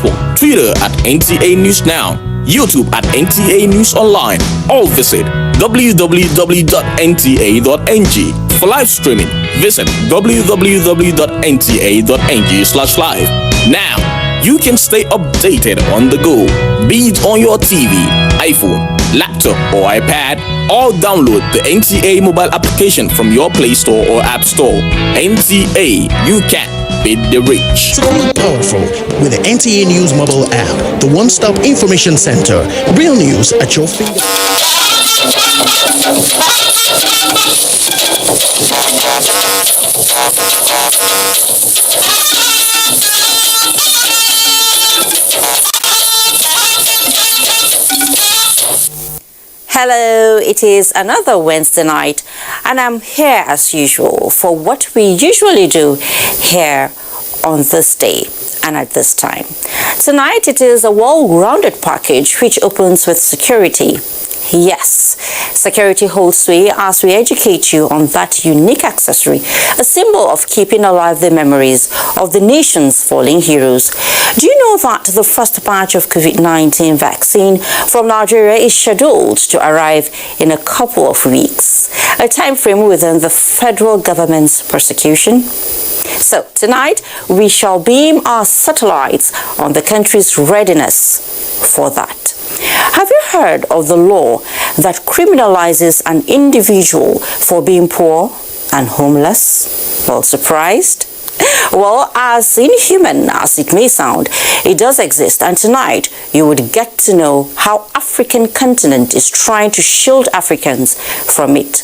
Facebook, Twitter at NTA News Now, YouTube at NTA News Online, or visit www.nta.ng. For live streaming, visit www.nta.ng/live. Now, you can stay updated on the go, be it on your TV, iPhone, laptop, or iPad, or download the NTA mobile application from your Play Store or App Store. NTA, you can beat the rich. Strongly powerful with the NTA News mobile app, the one-stop information center. Real news at your fingertips. Hello, it is another Wednesday night, and I'm here as usual for what we usually do here on this day and at this time. Tonight it is a well-rounded package which opens with security. Yes, security holds sway as we educate you on that unique accessory, a symbol of keeping alive the memories of the nation's fallen heroes. Do you know that the first batch of COVID-19 vaccine from Nigeria is scheduled to arrive in a couple of weeks, a time frame within the federal government's persecution? So tonight we shall beam our satellites on the country's readiness for that. Have you heard of the law that criminalizes an individual for being poor and homeless? Well, surprised? Well, as inhuman as it may sound, it does exist, and tonight you would get to know how African continent is trying to shield Africans from it.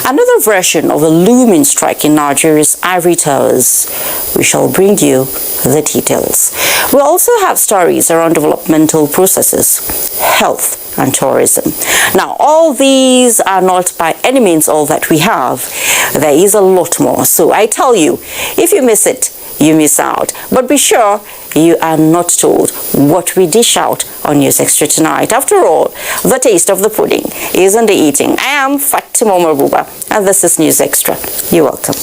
Another version of a looming strike in Nigeria's ivory towers. We shall bring you the details. We also have stories around developmental processes, health, and tourism. Now, all these are not by any means all that we have. There is a lot more. So I tell you, if you miss it, you miss out. But be sure you are not told what we dish out on News Extra tonight. After all, the taste of the pudding is in the eating. I am Fatima Mabuba, and this is News Extra. You're welcome.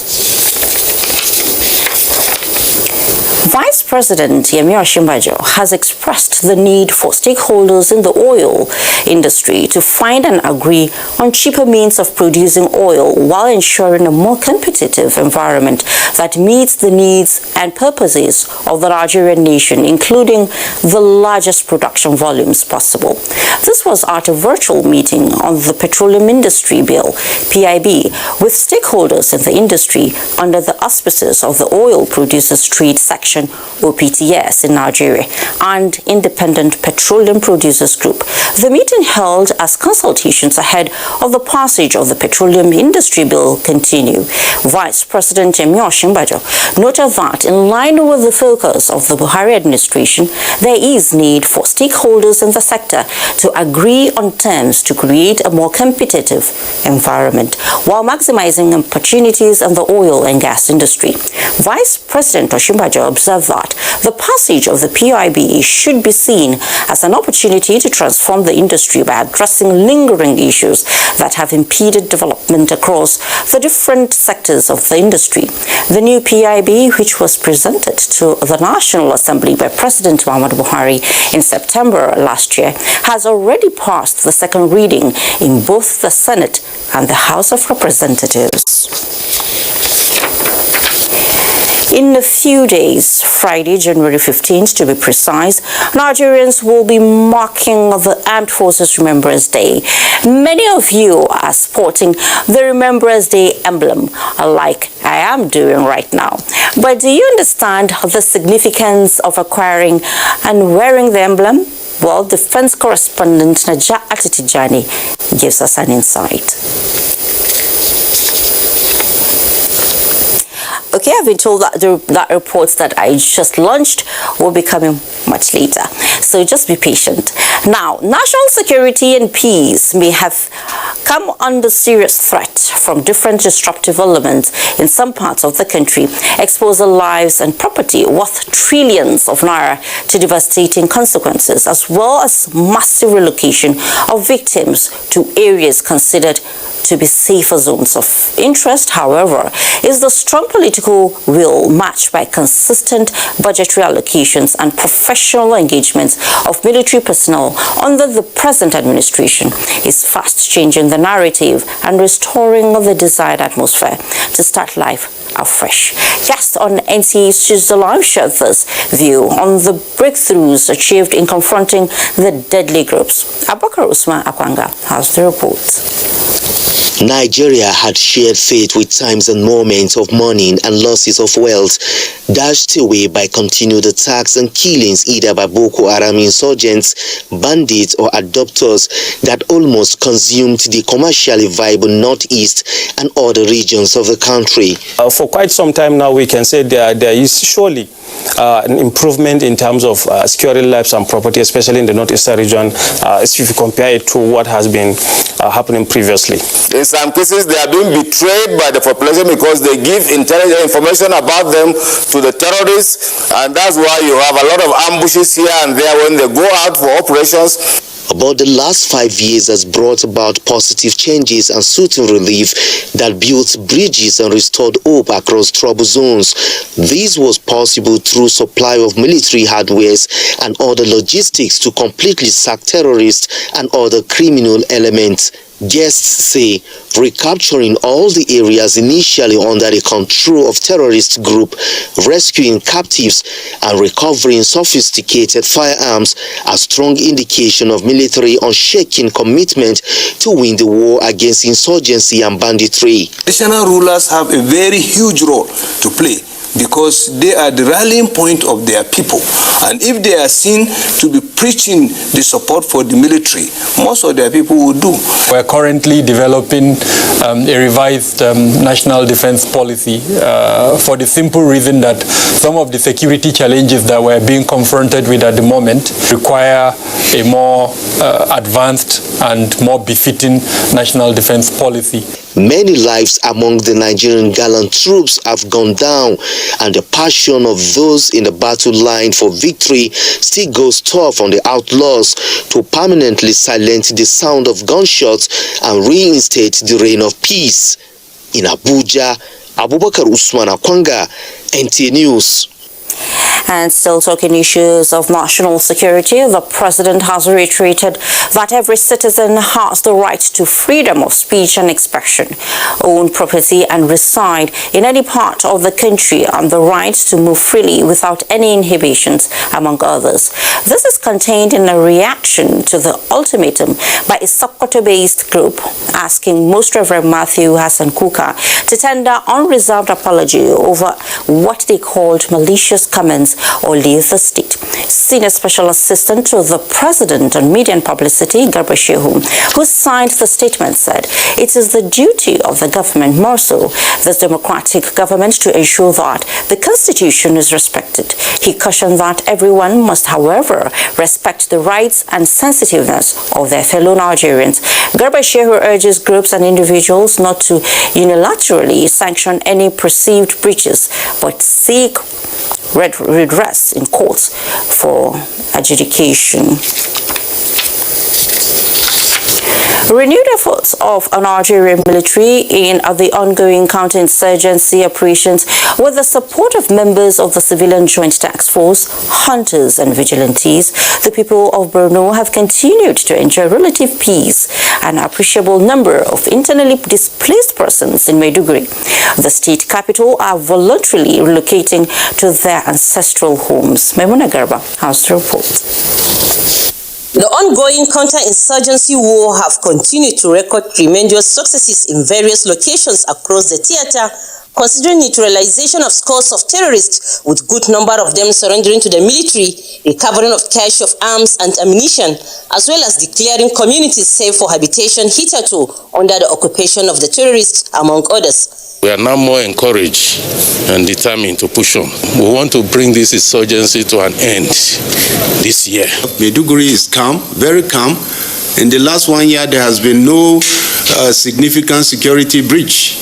Vice President Yemi Osinbajo has expressed the need for stakeholders in the oil industry to find and agree on cheaper means of producing oil while ensuring a more competitive environment that meets the needs and purposes of the Nigerian nation, including the largest production volumes possible. This was at a virtual meeting on the Petroleum Industry Bill, PIB, with stakeholders in the industry under the auspices of the Oil Producers Trade Section, OPTS, in Nigeria and Independent Petroleum Producers Group. The meeting held as consultations ahead of the passage of the Petroleum Industry Bill continue. Vice President Yemi Osinbajo noted that in line with the focus of the Buhari administration, there is need for stakeholders in the sector to agree on terms to create a more competitive environment while maximizing opportunities in the oil and gas industry. Vice President Osinbajo observed that the passage of the PIB should be seen as an opportunity to transform the industry by addressing lingering issues that have impeded development across the different sectors of the industry. The new PIB, which was presented to the National Assembly by President Muhammadu Buhari in September last year, has already passed the second reading in both the Senate and the House of Representatives. In a few days, Friday, January 15th to be precise, Nigerians will be marking the Armed Forces Remembrance Day. Many of you are sporting the Remembrance Day emblem, like I am doing right now. But do you understand the significance of acquiring and wearing the emblem? Well, defense correspondent Najat Atitijani gives us an insight. Okay, I've been told that that reports that I just launched will be coming much later, so just be patient. Now, national security and peace may have come under serious threat from different disruptive elements in some parts of the country, exposing lives and property worth trillions of naira to devastating consequences, as well as massive relocation of victims to areas considered to be safer zones of interest, however, is the strong political will matched by consistent budgetary allocations and professional engagements of military personnel under the present administration is fast changing the narrative and restoring the desired atmosphere to start life afresh. Guests on NTA's Judicial shared this view on the breakthroughs achieved in confronting the deadly groups. Usman Akwanga has the report. Nigeria had shared fate with times and moments of mourning and losses of wealth, dashed away by continued attacks and killings either by Boko Haram insurgents, bandits or adopters that almost consumed the commercially viable northeast and other regions of the country. For quite some time now, we can say there is surely an improvement in terms of securing lives and property, especially in the northeastern region, if you compare it to what has been happening previously. In some cases, they are being betrayed by the population because they give intelligent information about them to the terrorists, and that's why you have a lot of ambushes here and there when they go out for operations. But the last 5 years has brought about positive changes and suiting relief that built bridges and restored hope across trouble zones. This was possible through supply of military hardwares and other logistics to completely sack terrorists and other criminal elements. Guests say recapturing all the areas initially under the control of terrorist group, rescuing captives and recovering sophisticated firearms are strong indication of military unshaken commitment to win the war against insurgency and banditry. National rulers have a very huge role to play, because they are the rallying point of their people, and if they are seen to be preaching the support for the military, most of their people will do. We're currently developing a revised national defense policy for the simple reason that some of the security challenges that we're being confronted with at the moment require a more advanced and more befitting national defense policy. Many lives among the Nigerian gallant troops have gone down, and the passion of those in the battle line for victory still goes tough on the outlaws to permanently silence the sound of gunshots and reinstate the reign of peace. In Abuja, Usman Akwanga, NTA News. And still talking issues of national security, the president has reiterated that every citizen has the right to freedom of speech and expression, own property and reside in any part of the country, and the right to move freely without any inhibitions, among others. This is contained in a reaction to the ultimatum by a Sokoto-based group asking Most Reverend Matthew Hassan Kuka to tender unreserved apology over what they called malicious comments or leave the state. Senior Special Assistant to the President on Media and Publicity, Garba Shehu, who signed the statement, said it is the duty of the government, more so the democratic government, to ensure that the Constitution is respected. He cautioned that everyone must, however, respect the rights and sensitiveness of their fellow Nigerians. Garba Shehu urges groups and individuals not to unilaterally sanction any perceived breaches, but seek redress in courts for adjudication. Renewed efforts of a Nigerian military in the ongoing counterinsurgency operations with the support of members of the Civilian Joint Task Force, hunters and vigilantes, the people of Borno have continued to enjoy relative peace. An appreciable number of internally displaced persons in Maiduguri, the state capital, are voluntarily relocating to their ancestral homes. Maimuna Garba has the report. The ongoing counter-insurgency war have continued to record tremendous successes in various locations across the theater, considering neutralization of scores of terrorists, with good number of them surrendering to the military, recovering of cache of arms and ammunition, as well as declaring communities safe for habitation hitherto under the occupation of the terrorists, among others. We are now more encouraged and determined to push on. We want to bring this insurgency to an end this year. Maiduguri is calm, very calm. In the last 1 year, there has been no significant security breach.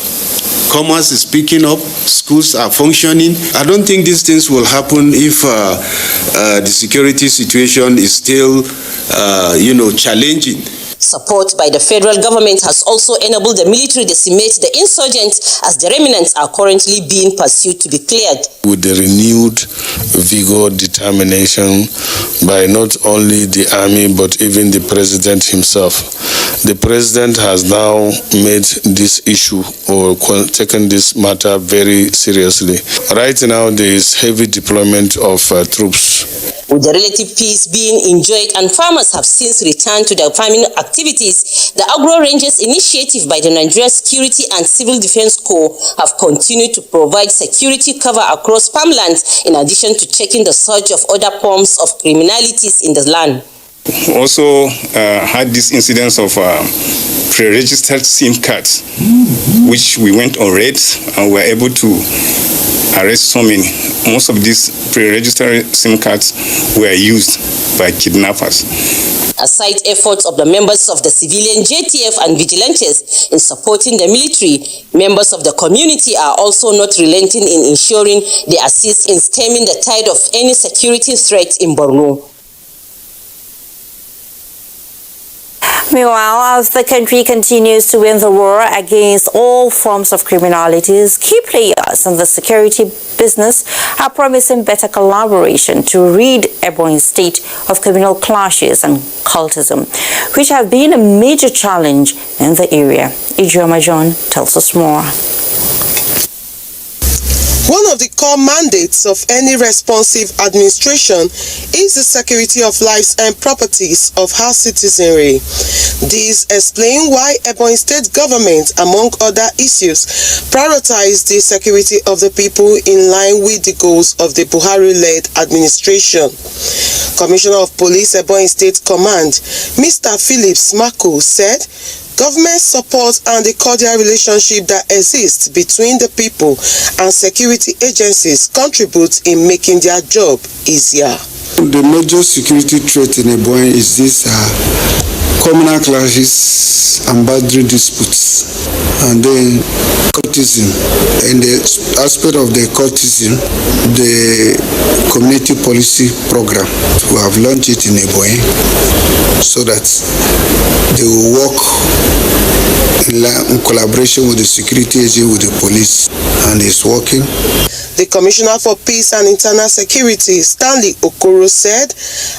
Commerce is picking up, schools are functioning. I don't think these things will happen if the security situation is still, challenging. Support by the federal government has also enabled the military to decimate the insurgents, as the remnants are currently being pursued to be cleared. With the renewed vigor, determination by not only the army but even the president himself. The president has now made this issue or taken this matter very seriously. Right now there is heavy deployment of troops. With the relative peace being enjoyed and farmers have since returned to their farming activities, the Agro Rangers initiative by the Nigeria Security and Civil Defense Corps have continued to provide security cover across farmlands, in addition to checking the surge of other forms of criminalities in the land. Also had this incidence of pre-registered SIM cards, which we went on raids and were able to arrest so many. Most of these pre-registered SIM cards were used by kidnappers. Aside efforts of the members of the civilian JTF and vigilantes in supporting the military, members of the community are also not relenting in ensuring they assist in stemming the tide of any security threat in Borno. Meanwhile, as the country continues to win the war against all forms of criminalities, key players in the security business are promising better collaboration to rid Ebonyi state of criminal clashes and cultism, which have been a major challenge in the area. Ijoma John tells us more. One of the core mandates of any responsive administration is the security of lives and properties of our citizenry. This explains why Ebonyi State government, among other issues, prioritized the security of the people in line with the goals of the Buhari-led administration. Commissioner of Police, Ebonyi State Command, Mr. Phillips Mako, said government support and the cordial relationship that exists between the people and security agencies contribute in making their job easier. The major security threat in Ebonyi is this communal clashes and boundary disputes, and then cultism. In the aspect of the cultism, the community policy program, we have launched it in Ebonyi so that they will work in collaboration with the security agency, with the police, and it's working. The Commissioner for Peace and Internal Security, Stanley Okoro, said,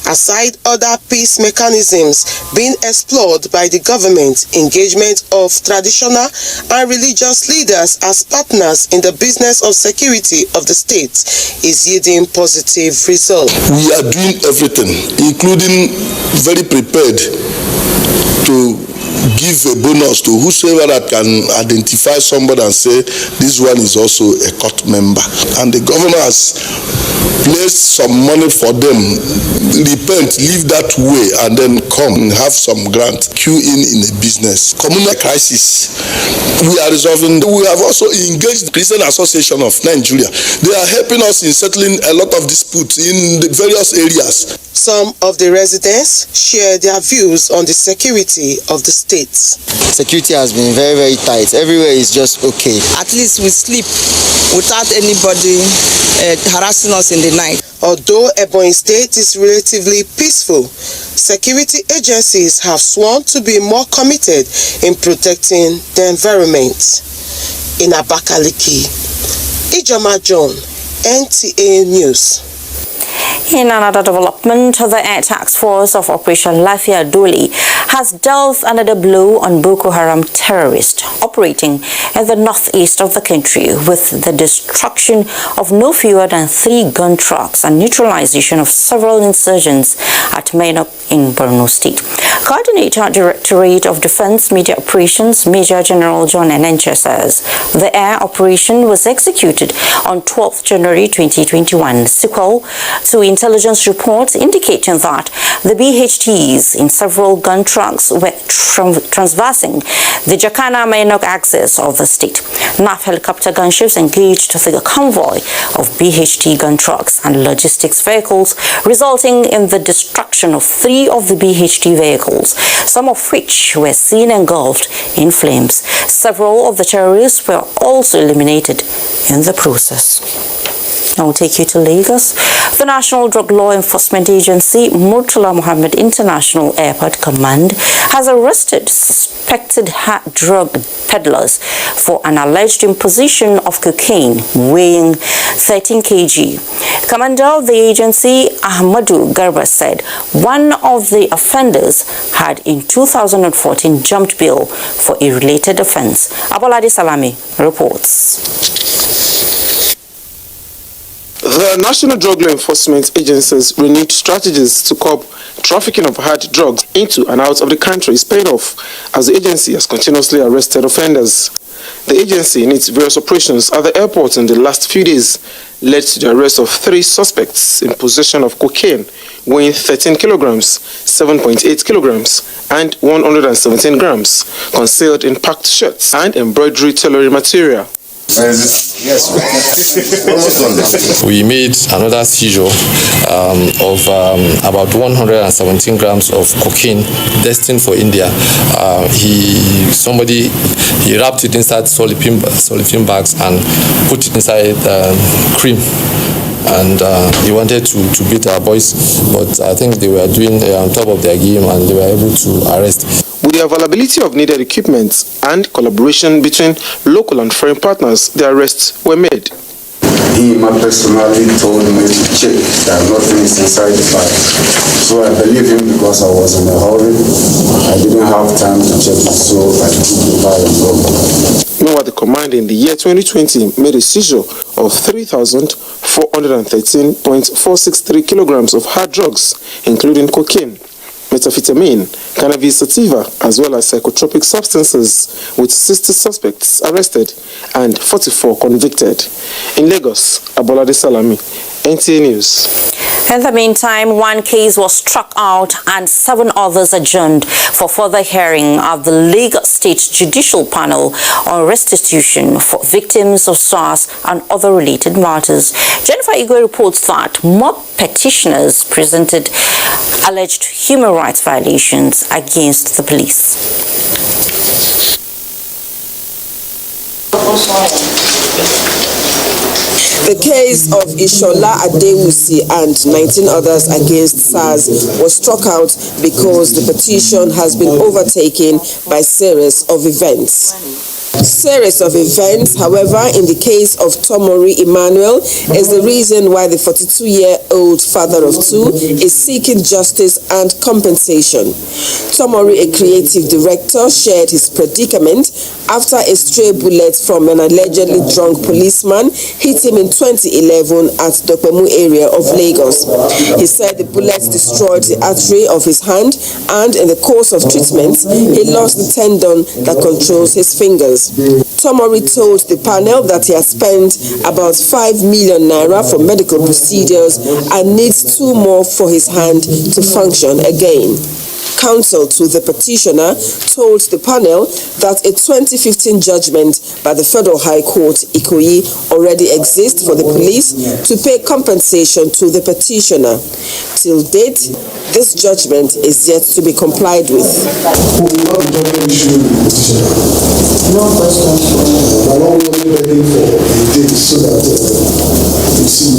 aside other peace mechanisms being explored by the government, engagement of traditional and religious leaders as partners in the business of security of the state is yielding positive results. We are doing everything, including very prepared to give a bonus to whosoever that can identify somebody and say this one is also a court member. And the governor has placed some money for them. Repent, leave that way, and then come and have some grant, queue in a business. Communal crisis, we are resolving. We have also engaged the Christian Association of Nigeria. They are helping us in settling a lot of disputes in the various areas. Some of the residents share their views on the security of the state. Security has been very, very tight. Everywhere is just okay. At least we sleep without anybody harassing us in the night. Although Ebonyi State is relatively peaceful, security agencies have sworn to be more committed in protecting the environment. In Abakaliki, Ijoma John, NTA News. In another development, the Air Task Force of Operation Lafia Doli has dealt another blow on Boko Haram terrorists operating in the northeast of the country with the destruction of no fewer than 3 gun trucks and neutralization of several insurgents at Mainok in Borno State. Coordinator, Directorate of Defense Media Operations, Major General John Enenche says the air operation was executed on 12th January 2021, sequel to intelligence reports indicating that the BHTs in several gun trucks were transversing the Jacana-Mainok axis of the state. NAF helicopter gunships engaged the convoy of BHT gun trucks and logistics vehicles, resulting in the destruction of 3 of the BHT vehicles, some of which were seen engulfed in flames. Several of the terrorists were also eliminated in the process. I'll take you to Lagos. The National Drug Law Enforcement Agency, Murtala Mohammed International Airport Command, has arrested suspected hard drug peddlers for an alleged imposition of cocaine weighing 13 kg. Commander of the agency, Ahmadu Garba, said one of the offenders had in 2014 jumped bail for a related offense. Abolade Salami reports. The National Drug Law Enforcement Agency's renewed strategies to curb trafficking of hard drugs into and out of the country is paid off, as the agency has continuously arrested offenders. The agency, in its various operations at the airport in the last few days, led to the arrest of 3 suspects in possession of cocaine weighing 13 kilograms, 7.8 kilograms, and 117 grams, concealed in packed shirts and embroidery tailoring material. We made another seizure of about 117 grams of cocaine destined for India. Somebody wrapped it inside polythene bags and put it inside cream. And he wanted to beat our boys, but I think they were doing on top of their game and they were able to arrest. With the availability of needed equipment and collaboration between local and foreign partners, the arrests were made. He personally told me to check that nothing is inside the bag. So I believe him because I was in a hurry. I didn't have time to check it, so I took the bag and go. Meanwhile, the command in the year 2020 made a seizure of 3,413.463 kilograms of hard drugs, including cocaine, methamphetamine, cannabis sativa, as well as psychotropic substances, with 60 suspects arrested and 44 convicted. In Lagos, Abolade Salami, NTA News. In the meantime, one case was struck out and 7 others adjourned for further hearing of the Lagos State Judicial Panel on restitution for victims of SARS and other related matters. Jennifer Igwe reports that more petitioners presented alleged human rights violations against the police. The case of Ishola Adewusi and 19 others against SARS was struck out because the petition has been overtaken by series of events. Series of events, however, in the case of Tomori Emmanuel, is the reason why the 42-year-old father of 2 is seeking justice and compensation. Tomori, a creative director, shared his predicament after a stray bullet from an allegedly drunk policeman hit him in 2011 at Dopemu area of Lagos. He said the bullet destroyed the artery of his hand, and in the course of treatment, he lost the tendon that controls his fingers. Tomori told the panel that he has spent about 5 million naira for medical procedures and needs 2 more for his hand to function again. Counsel to the petitioner told the panel that a 2015 judgment by the Federal High Court, Ikoyi, already exists for the police to pay compensation to the petitioner. Till date, this judgment is yet to be complied with. No questions. I'm only begging for a date so that you see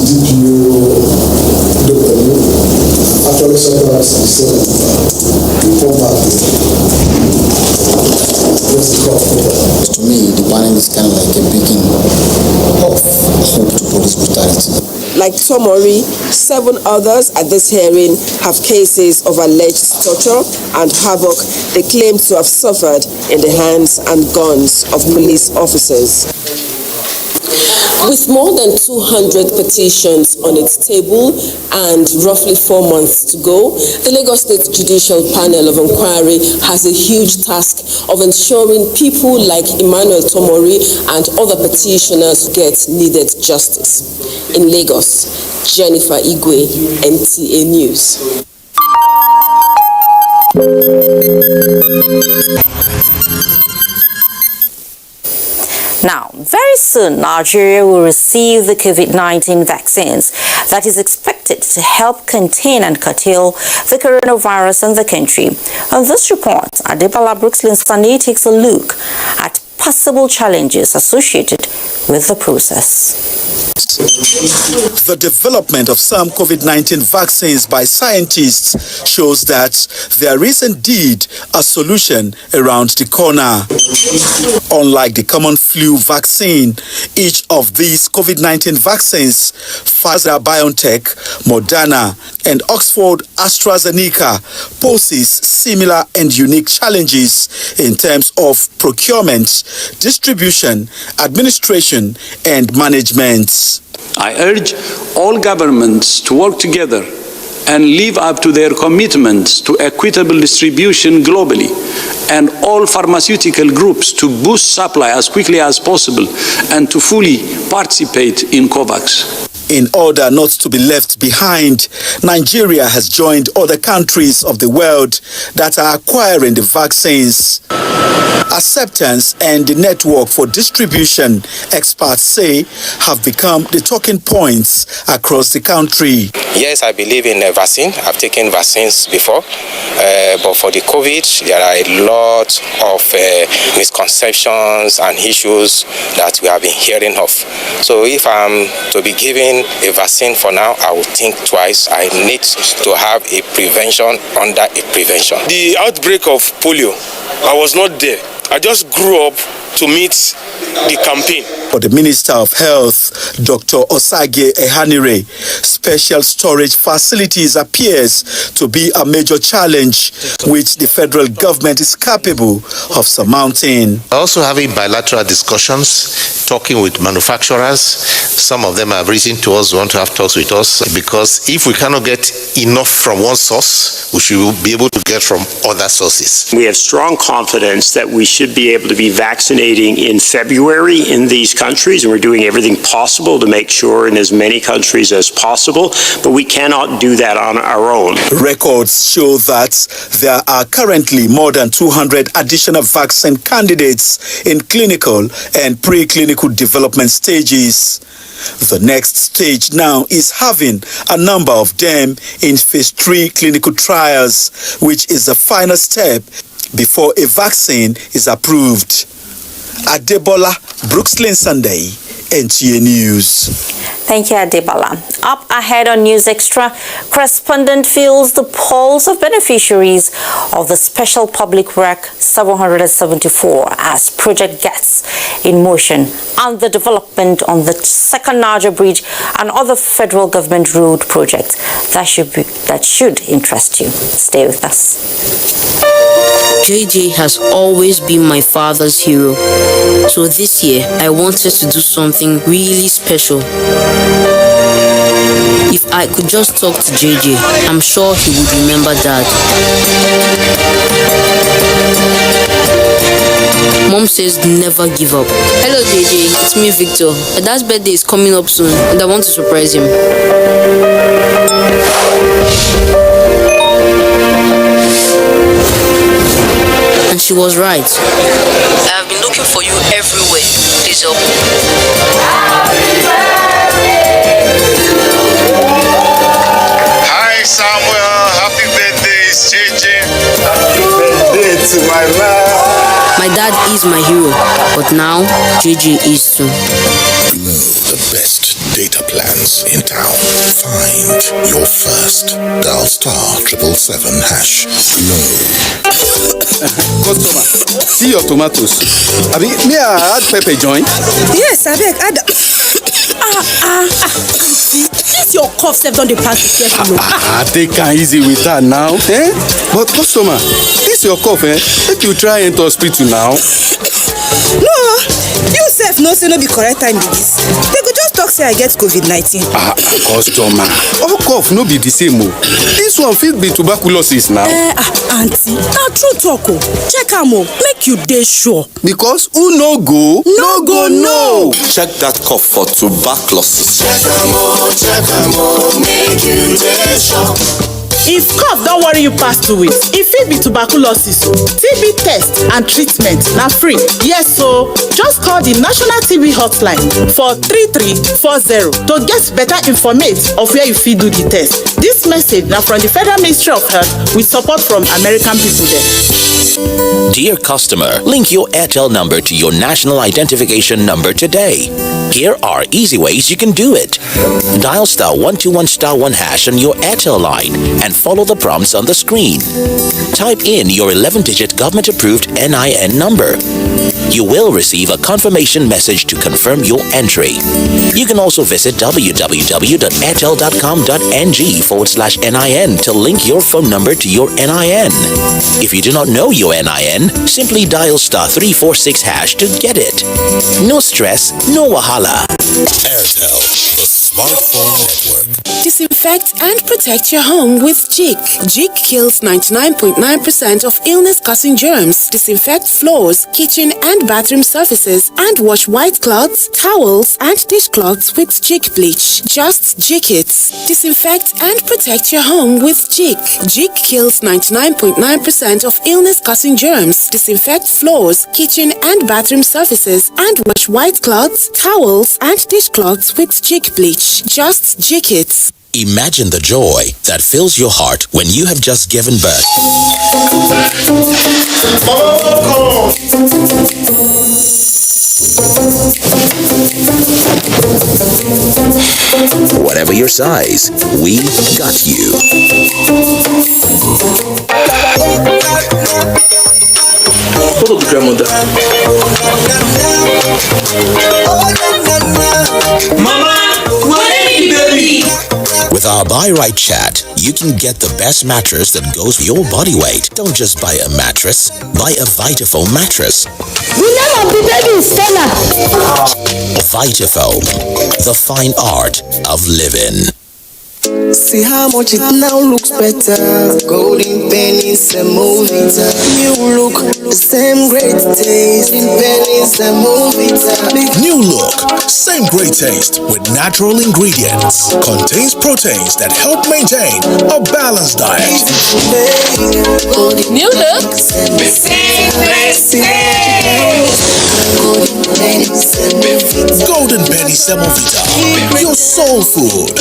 actually surprised and said, before back. To me, the panel is kind of like a beacon of hope to police brutality. Like Tomori, 7 others at this hearing have cases of alleged torture and havoc they claim to have suffered in the hands and guns of police officers. With more than 200 petitions on its table and roughly 4 months to go, the Lagos State Judicial Panel of Inquiry has a huge task of ensuring people like Emmanuel Tomori and other petitioners get needed justice. In Lagos, Jennifer Igwe, NTA News. Now, very soon, Nigeria will receive the COVID-19 vaccines that is expected to help contain and curtail the coronavirus in the country. On this report, Adebala Brooks-Linsani takes a look at possible challenges associated with the process. The development of some COVID-19 vaccines by scientists shows that there is indeed a solution around the corner. Unlike the common flu vaccine, each of these COVID-19 vaccines, Pfizer-BioNTech, Moderna, and Oxford AstraZeneca, poses similar and unique challenges in terms of procurement, distribution, administration, and management. I urge all governments to work together and live up to their commitments to equitable distribution globally, and all pharmaceutical groups to boost supply as quickly as possible and to fully participate in COVAX. In order not to be left behind, Nigeria has joined other countries of the world that are acquiring the vaccines. Acceptance and the network for distribution, experts say, have become the talking points across the country. Yes, I believe in a vaccine. I've taken vaccines before, but for the COVID, there are a lot of misconceptions and issues that we have been hearing of. So if I'm to be given a vaccine for now, I will think twice. I need to have a prevention under a prevention. The outbreak of polio, I was not there. I just grew up to meet the campaign. For the Minister of Health, Dr. Osage Ehanire, special storage facilities appears to be a major challenge which the federal government is capable of surmounting. Also having bilateral discussions, talking with manufacturers. Some of them have reason to us, want to have talks with us, because if we cannot get enough from one source, we should be able to get from other sources. We have strong confidence that we should be able to be vaccinating in February in these countries, and we're doing everything possible to make sure in as many countries as possible, but we cannot do that on our own. Records show that there are currently more than 200 additional vaccine candidates in clinical and preclinical development stages. The next stage now is having a number of them in phase 3 clinical trials, which is the final step before a vaccine is approved. Adebola, Brooklyn Sunday, NTA News. Thank you, Adebola. Up ahead on News Extra, correspondent feels the pulse of beneficiaries of the Special Public Work 774 as project gets in motion, and the development on the second Niger Bridge and other federal government road projects that should interest you. Stay with us. JJ has always been my father's hero, so this year I wanted to do something really special. If I could just talk to JJ, I'm sure he would remember Dad. Mom says never give up. Hello JJ, it's me Victor. My dad's birthday is coming up soon and I want to surprise him. And she was right. I have been looking for you everywhere. Please help me. Hi Samuel, happy birthday, it's JJ. Happy birthday to my man. My dad is my hero, but now JJ is too. Know the best data plans in town. Find your first. Dial *777# Glow. Customer, see your tomatoes. May I add pepper joint? Yes, I beg. Add. See, this your cough step on the past careful. Take it easy with that now. But customer, this your cough, Make you try enter hospital now. No, you self no say no be correct time with this. They could just talk say I get COVID-19. Customer, all cough no be the same. This one fit be tuberculosis now. Auntie, na true talk. Check am make you dey sure. Because who no go, no go no. Check that cough for tuberculosis. Check am make you dey sure. If cough don't worry you pass 2 weeks, it fit be tuberculosis. TB test and treatment na free. Yes, so just call the National TB Hotline for 3340 to get better information of where you fit do the test. This message now from the Federal Ministry of Health with support from American people there. Dear customer, link your Airtel number to your national identification number today. Here are easy ways you can do it. Dial *121*1# on your Airtel line and follow the prompts on the screen. Type in your 11-digit government-approved NIN number. You will receive a confirmation message to confirm your entry. You can also visit www.airtel.com.ng/NIN to link your phone number to your NIN. If you do not know your NIN, simply dial *346# to get it. No stress, no wahala. Airtel, the smartphone network. Disinfect and protect your home with Jik. Jik kills 99.9% of illness-causing germs. Disinfect floors, kitchen and bathroom surfaces, and wash white cloths, towels, and dishcloths with Jik bleach. Just Jik it. Disinfect and protect your home with Jik. Jik kills 99.9% of illness-causing germs. Disinfect floors, kitchen and bathroom surfaces, and wash white cloths, towels, and dishcloths with Jik bleach. Just Jik it. Imagine the joy that fills your heart when you have just given birth. Whatever your size, we got you. Follow the grandmother. Mama, what is baby? With our Buy Right chat, you can get the best mattress that goes with your body weight. Don't just buy a mattress, buy a Vitafoam mattress. The name of the baby is Stella. Vitafoam, the fine art of living. See how much it now looks better. Golden pennies and Movita. New look, the same great taste. Golden pennies and Movita. New look, same great taste with natural ingredients. Contains proteins that help maintain a balanced diet. New look, the same great taste. Golden penny semovita, your soul food.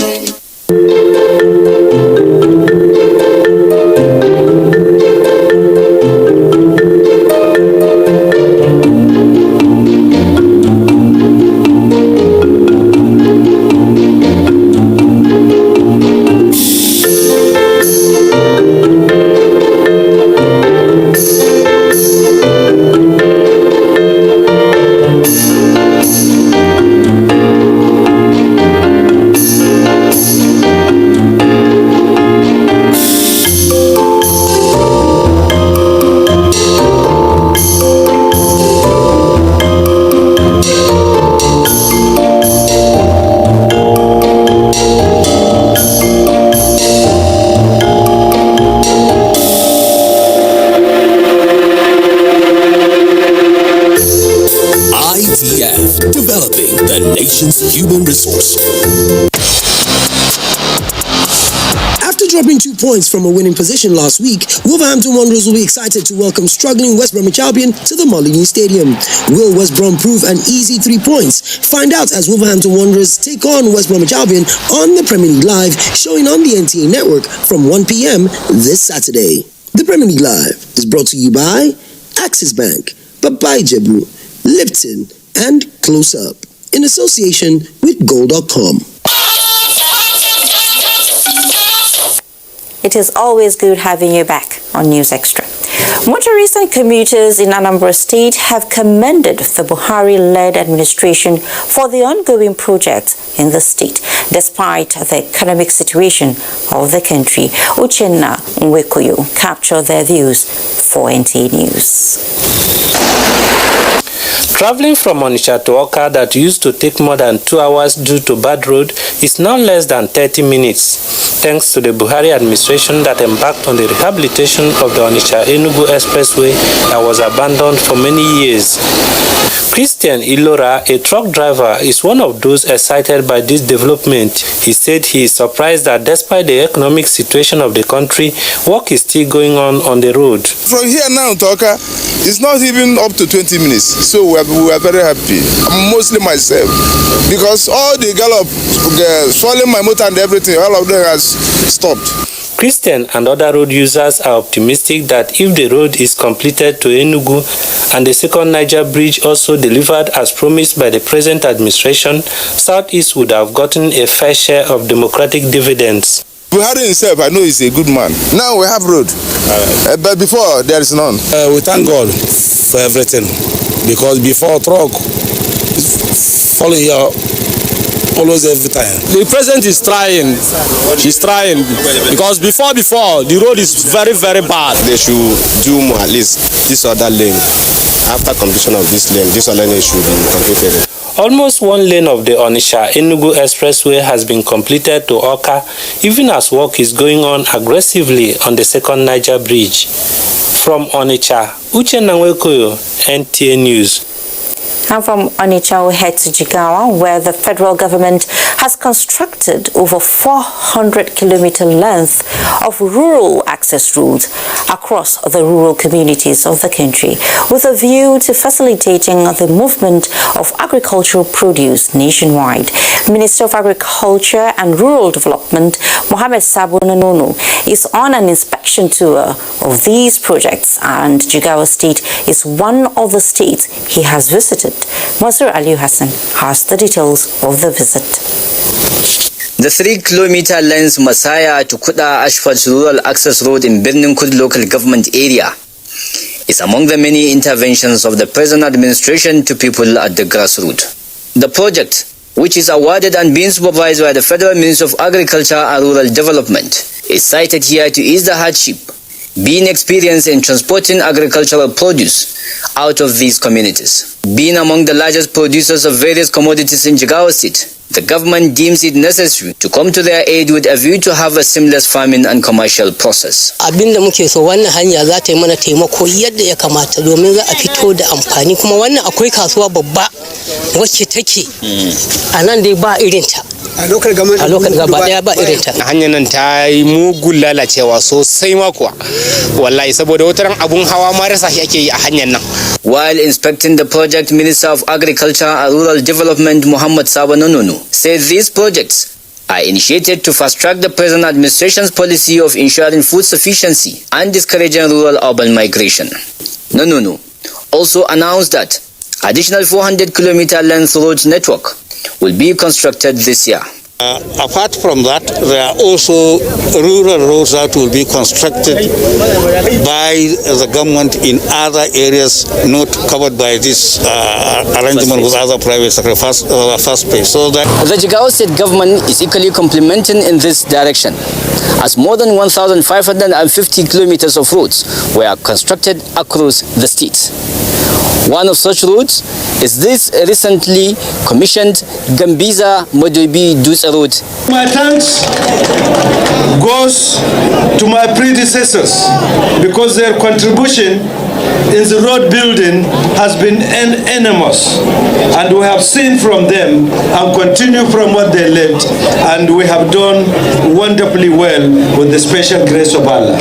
Developing the nation's human resource. After dropping 2 points from a winning position last week, Wolverhampton Wanderers will be excited to welcome struggling West Bromwich Albion to the Molineux Stadium. Will West Brom prove an easy 3 points? Find out as Wolverhampton Wanderers take on West Bromwich Albion on the Premier League Live, showing on the NTA network from 1 p.m. this Saturday. The Premier League Live is brought to you by Axis Bank, Babai Jebu, Lipton, and Close Up, in association with Gold.com. It is always good having you back on News Extra. Motorists and commuters in Anambra State have commended the Buhari-led administration for the ongoing projects in the state, despite the economic situation of the country. Uchenna Nwekoyo captured their views for NTA News. Traveling from Onitsha to Awka that used to take more than 2 hours due to bad road is now less than 30 minutes, thanks to the Buhari administration that embarked on the rehabilitation of the Onitsha-Enugu Expressway that was abandoned for many years. Christian Ilora, a truck driver, is one of those excited by this development. He said he is surprised that despite the economic situation of the country, work is still going on the road. From here now to Awka, it's not even up to 20 minutes, so we are very happy. Mostly myself, because all the gallop, swallowing my motor and everything, all of them has stopped. Christian and other road users are optimistic that if the road is completed to Enugu and the second Niger bridge also delivered as promised by the present administration, Southeast would have gotten a fair share of democratic dividends. Buhari himself, I know he's a good man. Now we have road, but before there is none. We thank God for everything, because before truck follow here always every time. The president is trying. He's trying because before the road is very bad. They should do more, at least this other lane. After completion of this lane should be completed. Almost one lane of the Onitsha-Enugu Expressway has been completed to Awka, even as work is going on aggressively on the second Niger Bridge. From Onitsha, Uche Nanwekoyo, NTA News. And from Onitsha, we head to Jigawa, where the federal government has constructed over 400-kilometer length of rural access roads across the rural communities of the country, with a view to facilitating the movement of agricultural produce nationwide. Minister of Agriculture and Rural Development, Mohammed Sabo Nono, is on an inspection tour of these projects, and Jigawa State is one of the states he has visited. Masur Ali Hassan has the details of the visit. The 3-kilometer length Masaya to Kuda Ashford Rural Access Road in Birnin Kud local government area is among the many interventions of the present administration to people at the grassroots. The project, which is awarded and being supervised by the Federal Ministry of Agriculture and Rural Development, is cited here to ease the hardship being experienced in transporting agricultural produce out of these communities. Being among the largest producers of various commodities in Jigawa State, the government deems it necessary to come to their aid with a view to have a seamless farming and commercial process. Abinda muke so wannan hanya za ta yi mana taimako yadda ya kamata domin za a fito da amfani, kuma wannan akwai kasuwa babba wacce take a nan dai ba irinta. A lokacin gaba daya ba irinta. Hanyar nan ta yi mugun lalacewa sosai ma kuwa. Wallahi saboda wataran abun hawa ma rasa shi ake yi a hanyar nan. While inspecting the project, Minister of Agriculture and Rural Development Mohammed Sabo Nono said these projects are initiated to fast-track the present administration's policy of ensuring food sufficiency and discouraging rural-urban migration. Nono also announced that additional 400-kilometer length road network will be constructed this year. Apart from that, there are also rural roads that will be constructed by the government in other areas not covered by this arrangement with other private sector first place. So that the Jigawa State government is equally complementing in this direction, as more than 1,550 kilometers of roads were constructed across the state. One of such roads is this recently commissioned Gambiza Modobi Dutse Road. My thanks goes to my predecessors because their contribution in the road building has been enormous, and we have seen from them and continue from what they left, and we have done wonderfully well with the special grace of Allah.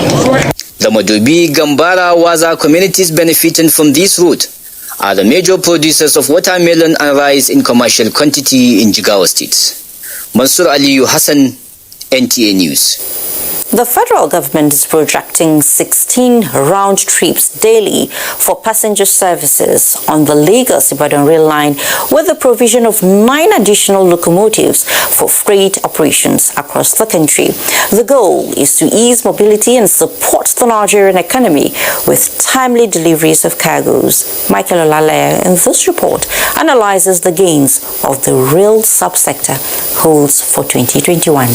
The Modobi Gambara Waza communities benefiting from this route are the major producers of watermelon and rice in commercial quantity in Jigawa State. Mansur Aliyu Hassan, NTA News. The federal government is projecting 16 round trips daily for passenger services on the Lagos-Ibadan rail line, with the provision of 9 additional locomotives for freight operations across the country. The goal is to ease mobility and support the Nigerian economy with timely deliveries of cargoes. Michael Olaleye in this report analyzes the gains of the rail subsector holds for 2021.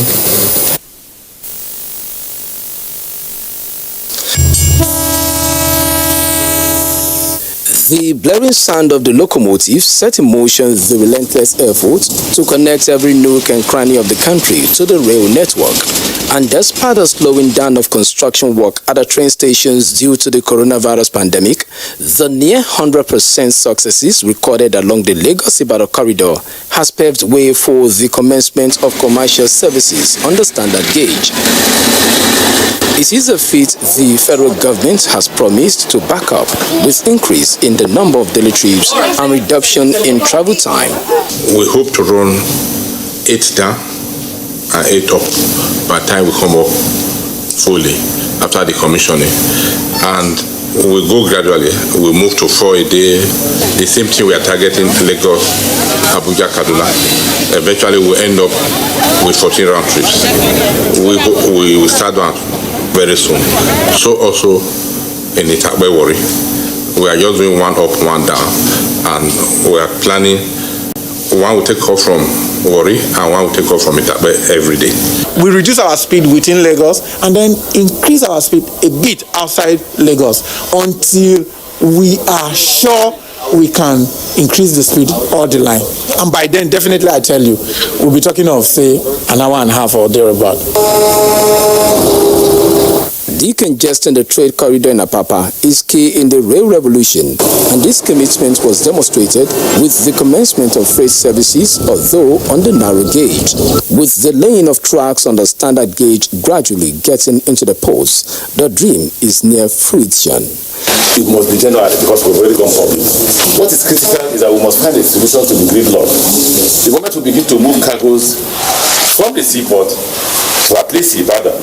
The blaring sound of the locomotive set in motion the relentless effort to connect every nook and cranny of the country to the rail network. And despite the slowing down of construction work at the train stations due to the coronavirus pandemic, the near 100% successes recorded along the Lagos-Ibadan corridor has paved way for the commencement of commercial services on the standard gauge. It is a feat the federal government has promised to back up with increase in the number of daily trips and reduction in travel time. We hope to run 8 down and 8 up by the time we come up fully after the commissioning, and we go gradually. We move to 4 a day. The same thing we are targeting Lagos, Abuja, Kaduna. Eventually, we end up with 14 round trips. We will start that very soon. So also in the Itakpe Warri, we are just doing one up, one down, and we are planning. One will take off from Warri and one will take off from Itakpe every day. We reduce our speed within Lagos and then increase our speed a bit outside Lagos until we are sure we can increase the speed or the line. And by then, definitely, I tell you, we'll be talking of, say, an hour and a half or thereabout. Decongesting the trade corridor in Apapa is key in the rail revolution, and this commitment was demonstrated with the commencement of freight services, although on the narrow gauge, with the laying of tracks on the standard gauge gradually getting into the ports. The dream is near fruition. It must be generalized because we've already gone public. What is critical is that we must find a solution to the gridlock. The moment we begin to move cargoes from the seaport to at least Ibadan,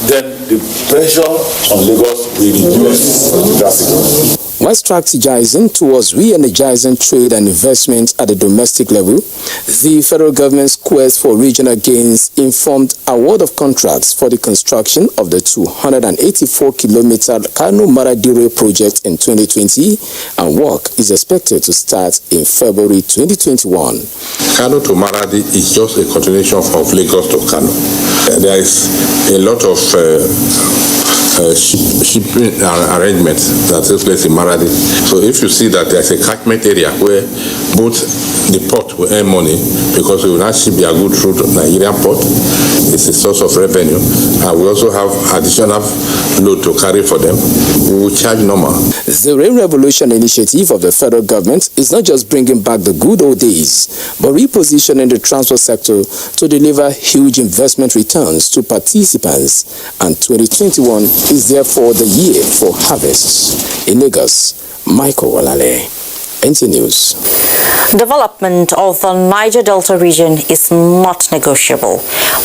then the pressure on Lagos will reduce drastically. While strategizing towards re-energizing trade and investment at the domestic level, the federal government's quest for regional gains informed award of contracts for the construction of the 284-kilometer Kano-Maradi project in 2020, and work is expected to start in February 2021. Kano to Maradi is just a continuation of Lagos to Kano. There is a lot of shipping arrangements that take place in Maradi. So if you see that there's a catchment area where both the port will earn money because we will not ship their goods through the Nigerian port, it's a source of revenue, and we also have additional load to carry for them. We will charge normal. The Rail Revolution initiative of the federal government is not just bringing back the good old days, but repositioning the transport sector to deliver huge investment returns to participants, and 2021 is therefore the year for harvests. In Lagos, Michael Walale, NT News. Development of the Niger Delta region is not negotiable,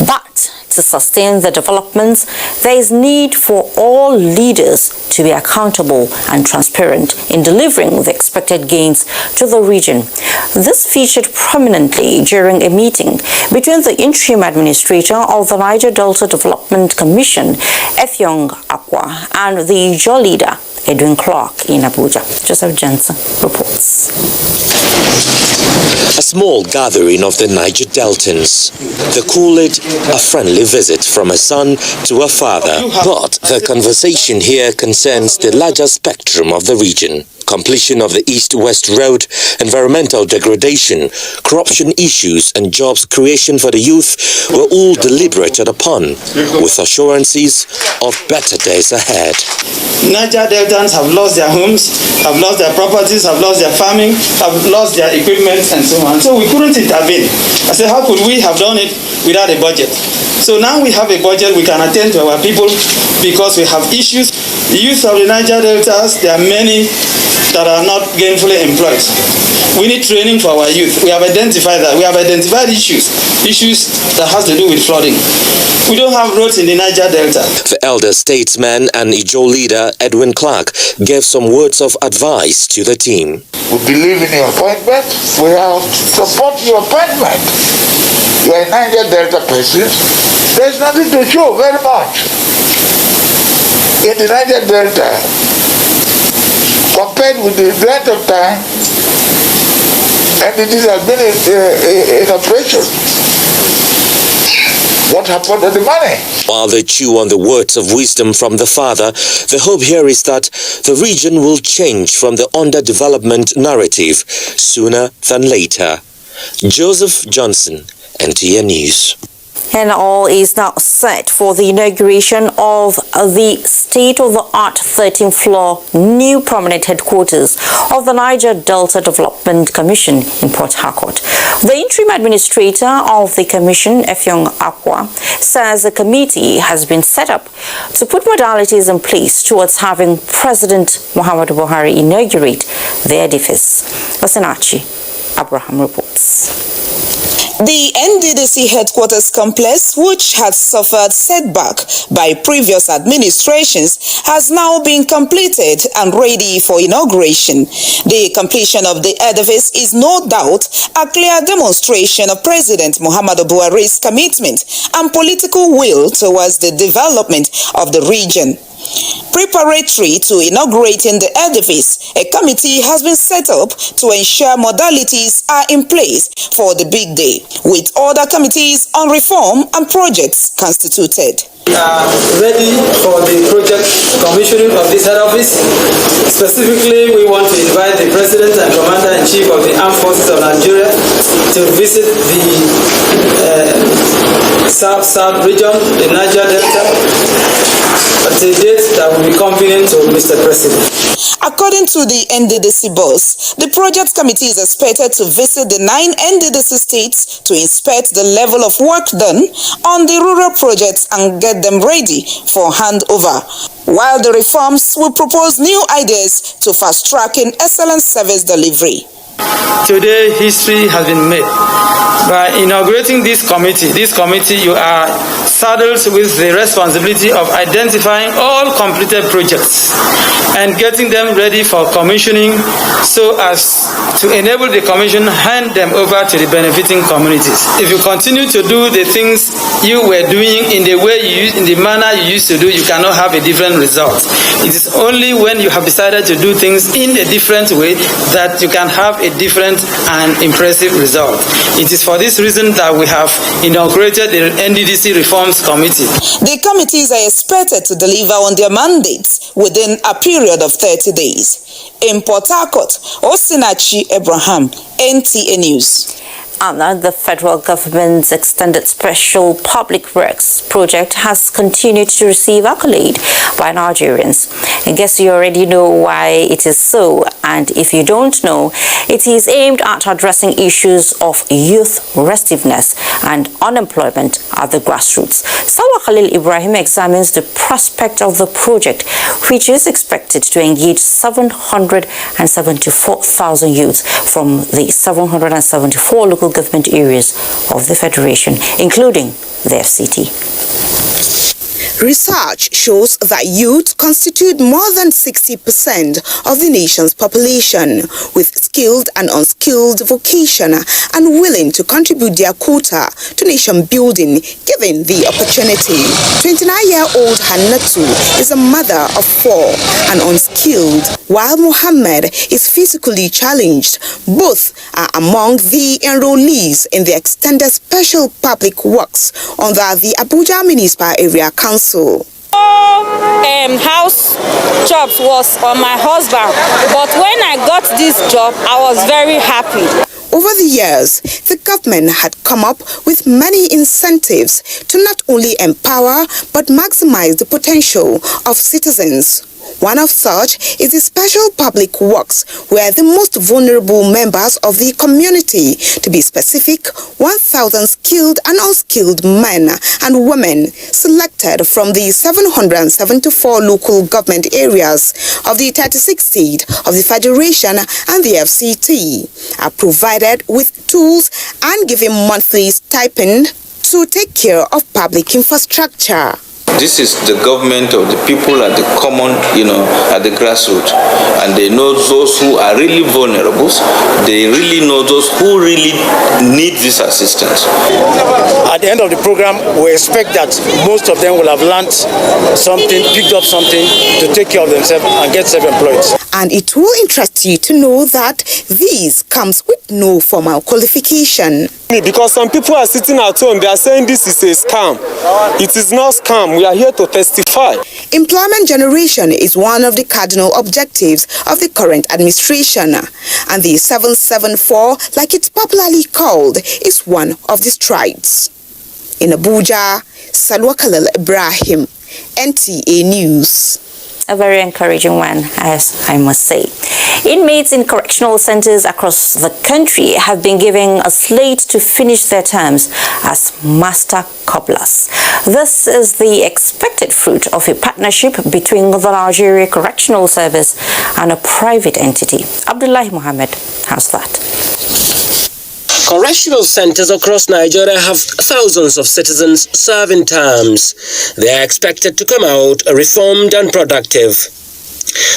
but to sustain the developments, there is need for all leaders to be accountable and transparent in delivering the expected gains to the region. This featured prominently during a meeting between the interim administrator of the Niger Delta Development Commission, Effiong Akwa, and the ECOWAS leader, Edwin Clark, in Abuja. Joseph Jensen reports. A small gathering of the Niger Deltans. The call-it a friendly visit from a son to a father. But the conversation here concerns the larger spectrum of the region. Completion of the East-West Road, environmental degradation, corruption issues and jobs creation for the youth were all deliberated upon, with assurances of better days ahead. Niger Deltans have lost their homes, have lost their properties, have lost their farming, have lost their equipment and so on. So we couldn't intervene. I said, how could we have done it without a budget? So now we have a budget, we can attend to our people because we have issues. The youth of the Niger Deltas, there are many that are not gainfully employed. We need training for our youth. We have identified that. We have identified issues that has to do with flooding. We don't have roads in the Niger Delta. The elder statesman and ECOWAS leader Edwin Clark gave some words of advice to the team. We believe in your appointment. We have support your appointment. You are a Niger Delta person. There's nothing to show very much. In the Niger Delta, compared with the length of time, NDDC has been in operation. What happened to the money? While they chew on the words of wisdom from the father, the hope here is that the region will change from the underdevelopment narrative sooner than later. Joseph Johnson, NTN News. And all is now set for the inauguration of the state-of-the-art 13th floor new permanent headquarters of the Niger Delta Development Commission in Port Harcourt. The interim administrator of the commission, Effiong Akwa, says the committee has been set up to put modalities in place towards having President Muhammadu Buhari inaugurate the edifice. Wasanachi Abraham reports. The NDDC headquarters complex, which had suffered setback by previous administrations, has now been completed and ready for inauguration. The completion of the edifice is no doubt a clear demonstration of President Muhammadu Buhari's commitment and political will towards the development of the region. Preparatory to inaugurating the edifice, a committee has been set up to ensure modalities are in place for the big day, with other committees on reform and projects constituted. We are ready for the project commissioning of this head office. Specifically, we want to invite the President and Commander-in-Chief of the Armed Forces of Nigeria to visit the South region, the Niger Delta, at a date that will be convenient to Mr. President. According to the NDDC boss, the project committee is expected to visit the 9 NDDC states to inspect the level of work done on the rural projects and get them ready for handover, while the reforms will propose new ideas to fast-tracking excellent service delivery. Today, history has been made. By inaugurating this committee, you are saddled with the responsibility of identifying all completed projects and getting them ready for commissioning so as to enable the commission hand them over to the benefiting communities. If you continue to do the things you were doing in the way in the manner you used to do, you cannot have a different result. It is only when you have decided to do things in a different way that you can have a different and impressive result. It is for this reason that we have inaugurated the NDDC Reforms Committee. The committees are expected to deliver on their mandates within a period of 30 days. In Port Harcourt, Osinachi Abraham, NTA News. And the federal government's extended special public works project has continued to receive accolade by Nigerians. I guess you already know why it is so, and if you don't know, it is aimed at addressing issues of youth restiveness and unemployment at the grassroots. Sawa Khalil Ibrahim examines the prospect of the project, which is expected to engage 774,000 youths from the 774 local government areas of the Federation, including the FCT. Research shows that youth constitute more than 60% of the nation's population, with skilled and unskilled vocation and willing to contribute their quota to nation building given the opportunity. 29-year-old Hannatu is a mother of 4 and unskilled, while Mohammed is physically challenged. Both are among the enrollees in the extended special public works under the Abuja Municipal Area Council. House jobs was on my husband, but when I got this job, I was very happy. Over the years, the government had come up with many incentives to not only empower but maximize the potential of citizens. One of such is the special public works, where the most vulnerable members of the community, to be specific, 1,000 skilled and unskilled men and women selected from the 774 local government areas of the 36 states of the Federation and the FCT, are provided with tools and given monthly stipend to take care of public infrastructure. This is the government of the people at the common, at the grassroots. And they know those who are really vulnerable. They really know those who really need this assistance. At the end of the program, we expect that most of them will have learned something, picked up something to take care of themselves and get self-employed. And it will interest you to know that this comes with no formal qualification. Because some people are sitting at home, they are saying this is a scam. It is not scam. We are here to testify. Employment generation is one of the cardinal objectives of the current administration. And the 774, like it's popularly called, is one of the strides. In Abuja, Salwa Khalil Ibrahim, NTA News. A very encouraging one, as I must say. Inmates in correctional centers across the country have been given a slate to finish their terms as master cobblers. This is the expected fruit of a partnership between the Nigeria Correctional Service and a private entity. Abdullahi Mohammed has that. Correctional centers across Nigeria have thousands of citizens serving terms. They are expected to come out reformed and productive.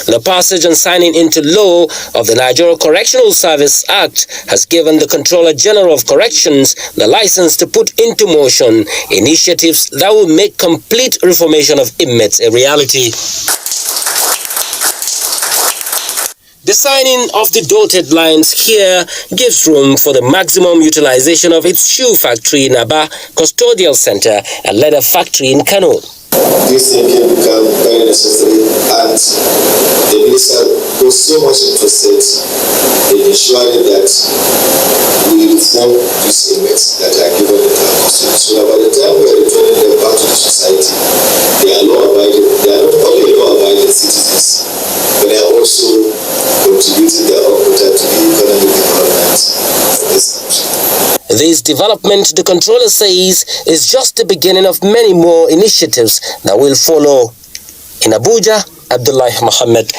The passage and signing into law of the Nigeria Correctional Service Act has given the Controller General of Corrections the license to put into motion initiatives that will make complete reformation of inmates a reality. The signing of the dotted lines here gives room for the maximum utilization of its shoe factory in Aba, custodial center, and leather factory in Kano. This thing can become very necessary, and the minister was so much interested in ensuring that we reform these inmates that are given the custody. So that by the time we are returning them back to the society, they are not only law-abiding citizens, but they are also contributing their own quota to the economic development of this country. This development, the controller says, is just the beginning of many more initiatives that will follow. In Abuja, Abdullah Muhammad,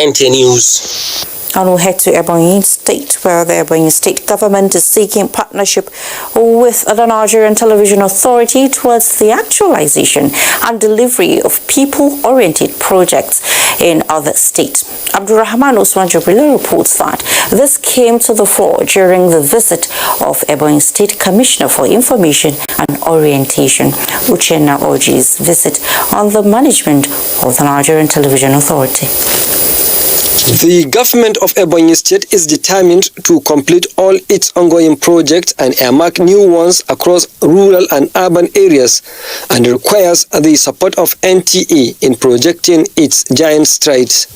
NT News. And we'll head to Ebonyi State, where the Ebonyi State government is seeking partnership with the Nigerian Television Authority towards the actualization and delivery of people-oriented projects in other states. Abdurrahman Usman Jubrila reports that this came to the fore during the visit of Ebonyi State Commissioner for Information and Orientation, Uchenna Oji's visit on the management of the Nigerian Television Authority. The government of Ebonyi State is determined to complete all its ongoing projects and earmark new ones across rural and urban areas, and requires the support of NTA in projecting its giant strides.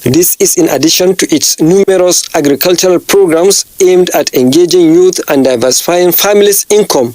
This is in addition to its numerous agricultural programs aimed at engaging youth and diversifying families' income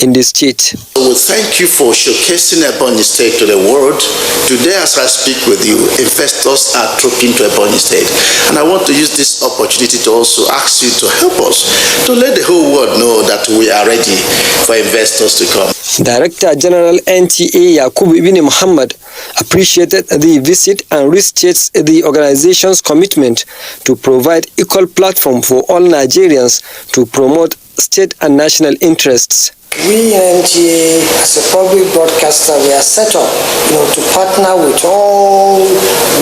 in the state. We thank you for showcasing Ebonyi State to the world. Today, as I speak with you, investors are trooping to Ebonyi State. And I want to use this opportunity to also ask you to help us to let the whole world know that we are ready for investors to come. Director General NTA Yakubu Ibn Muhammad appreciated the visit and restates the organization's commitment to provide equal platform for all Nigerians to promote state and national interests. We in NTA, as a public broadcaster, we are set up, to partner with all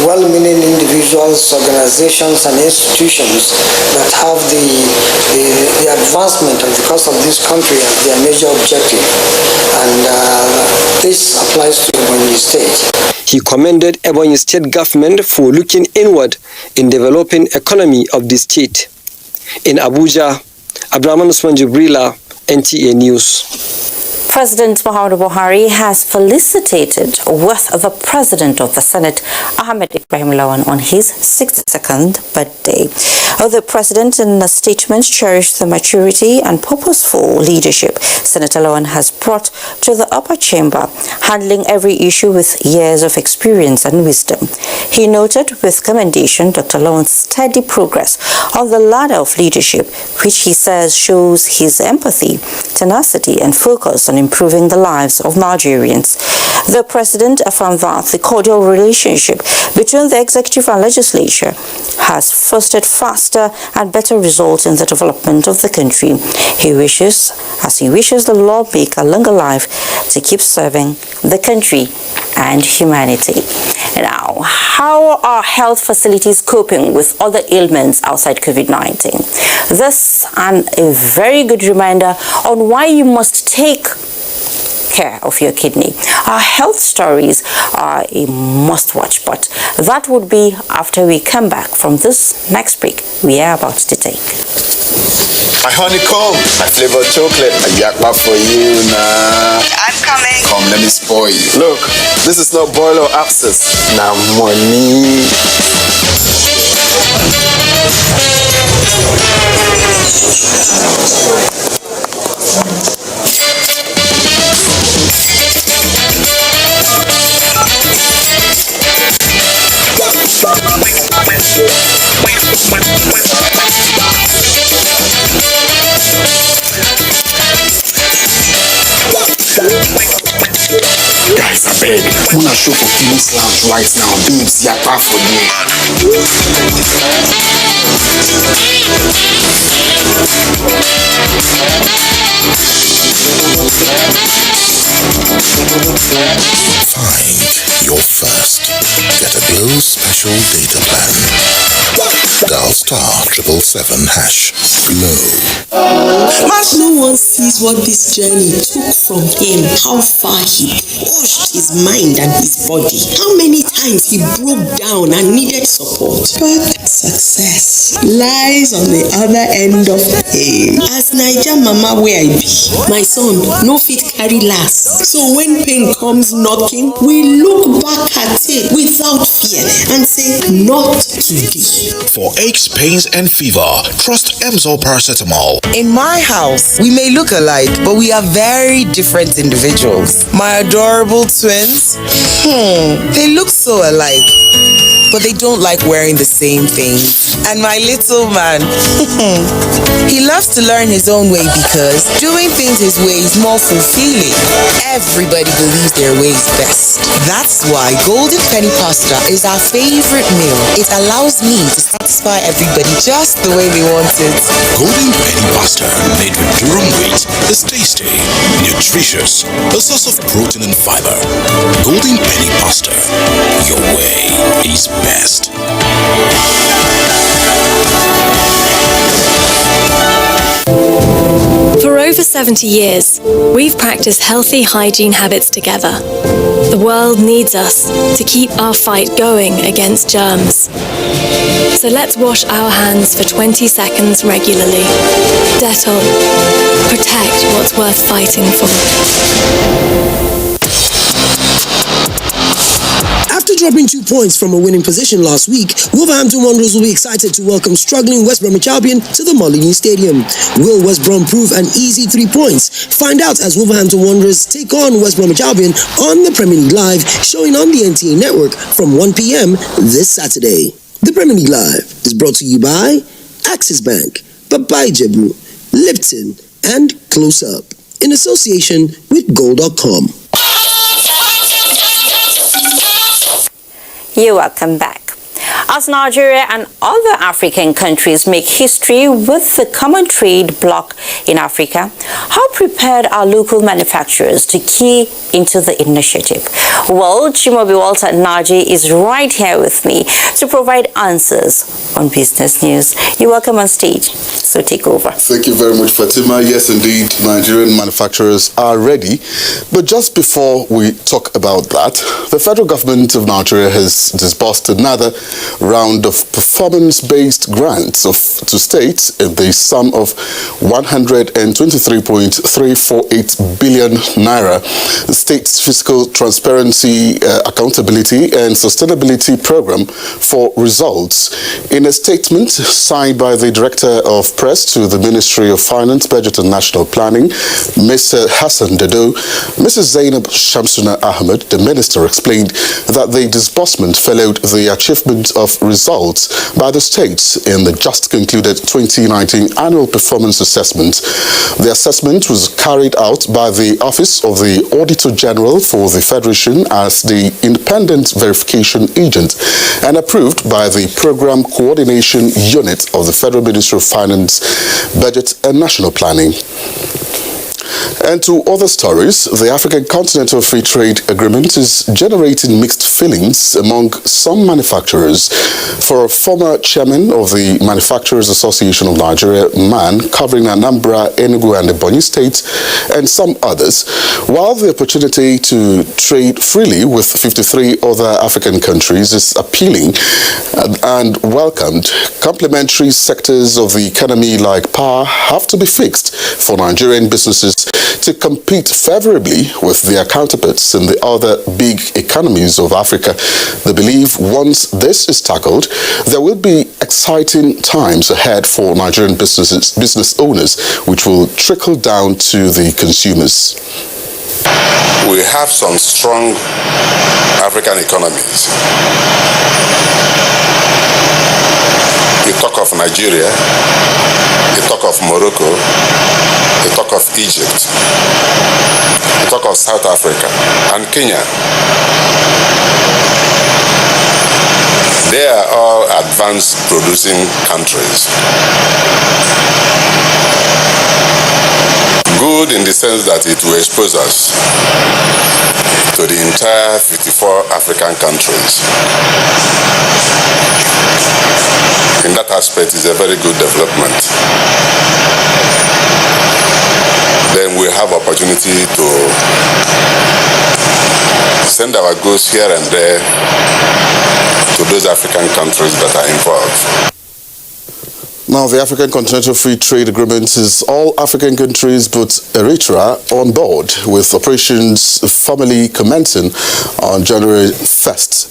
well-meaning individuals, organizations, and institutions that have the advancement of the cause of this country as their major objective, and this applies to Ebonyi State. He commended Ebonyi State government for looking inward in developing economy of the state. In Abuja, Abdurrahman Usman Jubrila, NTA News. President Muhammadu Buhari has felicitated with the President of the Senate, Ahmed Ibrahim Lawan, on his 62nd birthday. The President, in a statement, cherished the maturity and purposeful leadership Senator Lawan has brought to the upper chamber, handling every issue with years of experience and wisdom. He noted with commendation Dr. Lawan's steady progress on the ladder of leadership, which he says shows his empathy, tenacity, and focus on improving the lives of Nigerians. The President affirmed that the cordial relationship between the executive and legislature has fostered faster and better results in the development of the country. He wishes the lawmaker longer life to keep serving the country and humanity. Now, how are health facilities coping with other ailments outside COVID-19? This and a very good reminder on why you must take care of your kidney. Our health stories are a must-watch, but that would be after we come back from this next break we are about to take. My honeycomb, my flavored chocolate, a yakba for you now. I'm coming. Come, let me spoil you. Look, this is not boil or abscess. Now money. Guys, I'm beg. I'm gonna show for Phoenix Lounge right now. Babes, yakpa for you. Find your first. Get a Glow Special Data Plan. Dial *777# Glow. Mas no one sees what this journey took from him, how far he pushed his mind and his body, how many times he broke down and needed support. But success lies on the other end of pain. As Niger Mama where I be, my son no fit carry last. So when pain comes knocking, we look back at it without fear and say, not today. For aches, pains, and fever, trust Emzor Paracetamol. In my house, we may look alike, but we are very different individuals. My adorable twins, they look so alike, but they don't like wearing the same things. And my little man, he loves to learn his own way because doing things his way is more fulfilling. Everybody believes their way is best. That's why Golden Penny Pasta is our favorite meal. It allows me to satisfy everybody just the way they want it. Golden Penny Pasta, made with durum wheat, is tasty, nutritious, a source of protein and fiber. Golden Penny Pasta, your way is best. For over 70 years, we've practiced healthy hygiene habits together. The world needs us to keep our fight going against germs. So let's wash our hands for 20 seconds regularly. Dettol. Protect what's worth fighting for. After dropping 2 points from a winning position last week, Wolverhampton Wanderers will be excited to welcome struggling West Bromwich Albion to the Molineux Stadium. Will West Brom prove an easy 3 points? Find out as Wolverhampton Wanderers take on West Bromwich Albion on the Premier League Live, showing on the NTA network from 1 p.m. this Saturday. The Premier League Live is brought to you by Axis Bank, Babai Jebu, Lipton, and Close Up, in association with Gold.com. You're welcome back. As Nigeria and other African countries make history with the common trade bloc in Africa, how prepared are local manufacturers to key into the initiative? Well, Chimobi Walter Naji is right here with me to provide answers on business news. You're welcome on stage, so take over. Thank you very much, Fatima. Yes, indeed, Nigerian manufacturers are ready. But just before we talk about that, the federal government of Nigeria has disbursed another round of performance-based grants to states in the sum of 123.348 billion naira. The state's fiscal transparency, accountability and sustainability program for results. In a statement signed by the Director of Press to the Ministry of Finance, Budget and National Planning, Mr. Hassan Dedo, Mrs. Zainab Shamsuna Ahmed, the minister, explained that the disbursement followed the achievement of results by the states in the just concluded 2019 annual performance assessment. The assessment was carried out by the Office of the Auditor General for the Federation as the independent verification agent and approved by the Program Coordination Unit of the Federal Ministry of Finance, Budget and National Planning. And to other stories, the African Continental Free Trade Agreement is generating mixed feelings among some manufacturers. For a former chairman of the Manufacturers Association of Nigeria, MAN, covering Anambra, Enugu and Ebonyi states, and some others, while the opportunity to trade freely with 53 other African countries is appealing and welcomed, complementary sectors of the economy like power have to be fixed for Nigerian businesses to compete favorably with their counterparts in the other big economies of Africa. They believe once this is tackled, there will be exciting times ahead for Nigerian business owners, which will trickle down to the consumers. We have some strong African economies. You talk of Nigeria, you talk of Morocco, you talk of Egypt. We talk of South Africa and Kenya. They are all advanced producing countries. Good in the sense that it will expose us to the entire 54 African countries. In that aspect, it's a very good development. Then we have opportunity to send our goods here and there to those African countries that are involved. Now, the African Continental Free Trade Agreement is all African countries but Eritrea on board, with operations formally commencing on January 1st.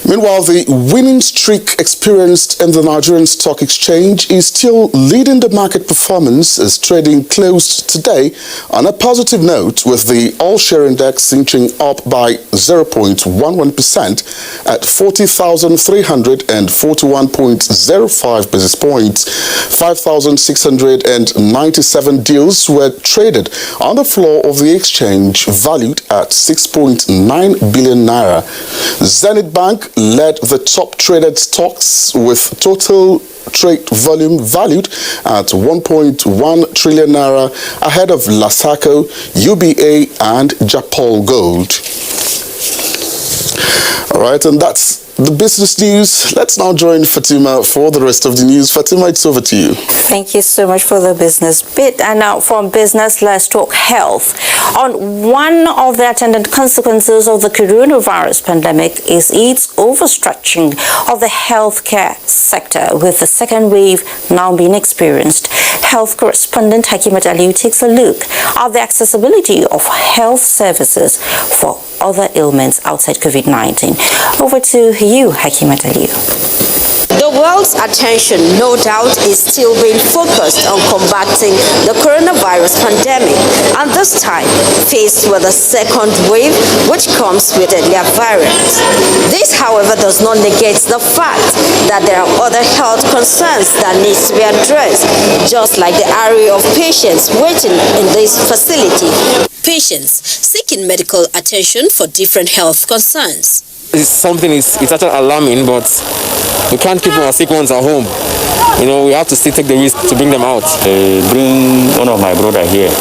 Meanwhile, the winning streak experienced in the Nigerian Stock Exchange is still leading the market performance, as trading closed today on a positive note, with the all-share index inching up by 0.11% at 40,341.05 basis points. 5,697 deals were traded on the floor of the exchange, valued at 6.9 billion naira. Zenith Bank led the top traded stocks, with total trade volume valued at 1.1 trillion naira, ahead of Lasaco, UBA and Japol Gold. All right, and that's the business news. Let's now join Fatima for the rest of the news. Fatima, it's over to you. Thank you so much for the business bit. And now from business, let's talk health. On one of the attendant consequences of the coronavirus pandemic is its overstretching of the healthcare sector, with the second wave now being experienced. Health correspondent Hakimat Aliu takes a look at the accessibility of health services for other ailments outside COVID-19. Over to you, Hakimat Aliu. The world's attention, no doubt, is still being focused on combating the coronavirus pandemic, and this time faced with a second wave which comes with a deadlier variant. This, however, does not negate the fact that there are other health concerns that need to be addressed, just like the array of patients waiting in this facility. Patients seeking medical attention for different health concerns. It's actually alarming, but we can't keep our sick ones at home. You know, we have to still take the risk to bring them out. Bring one of my brother here.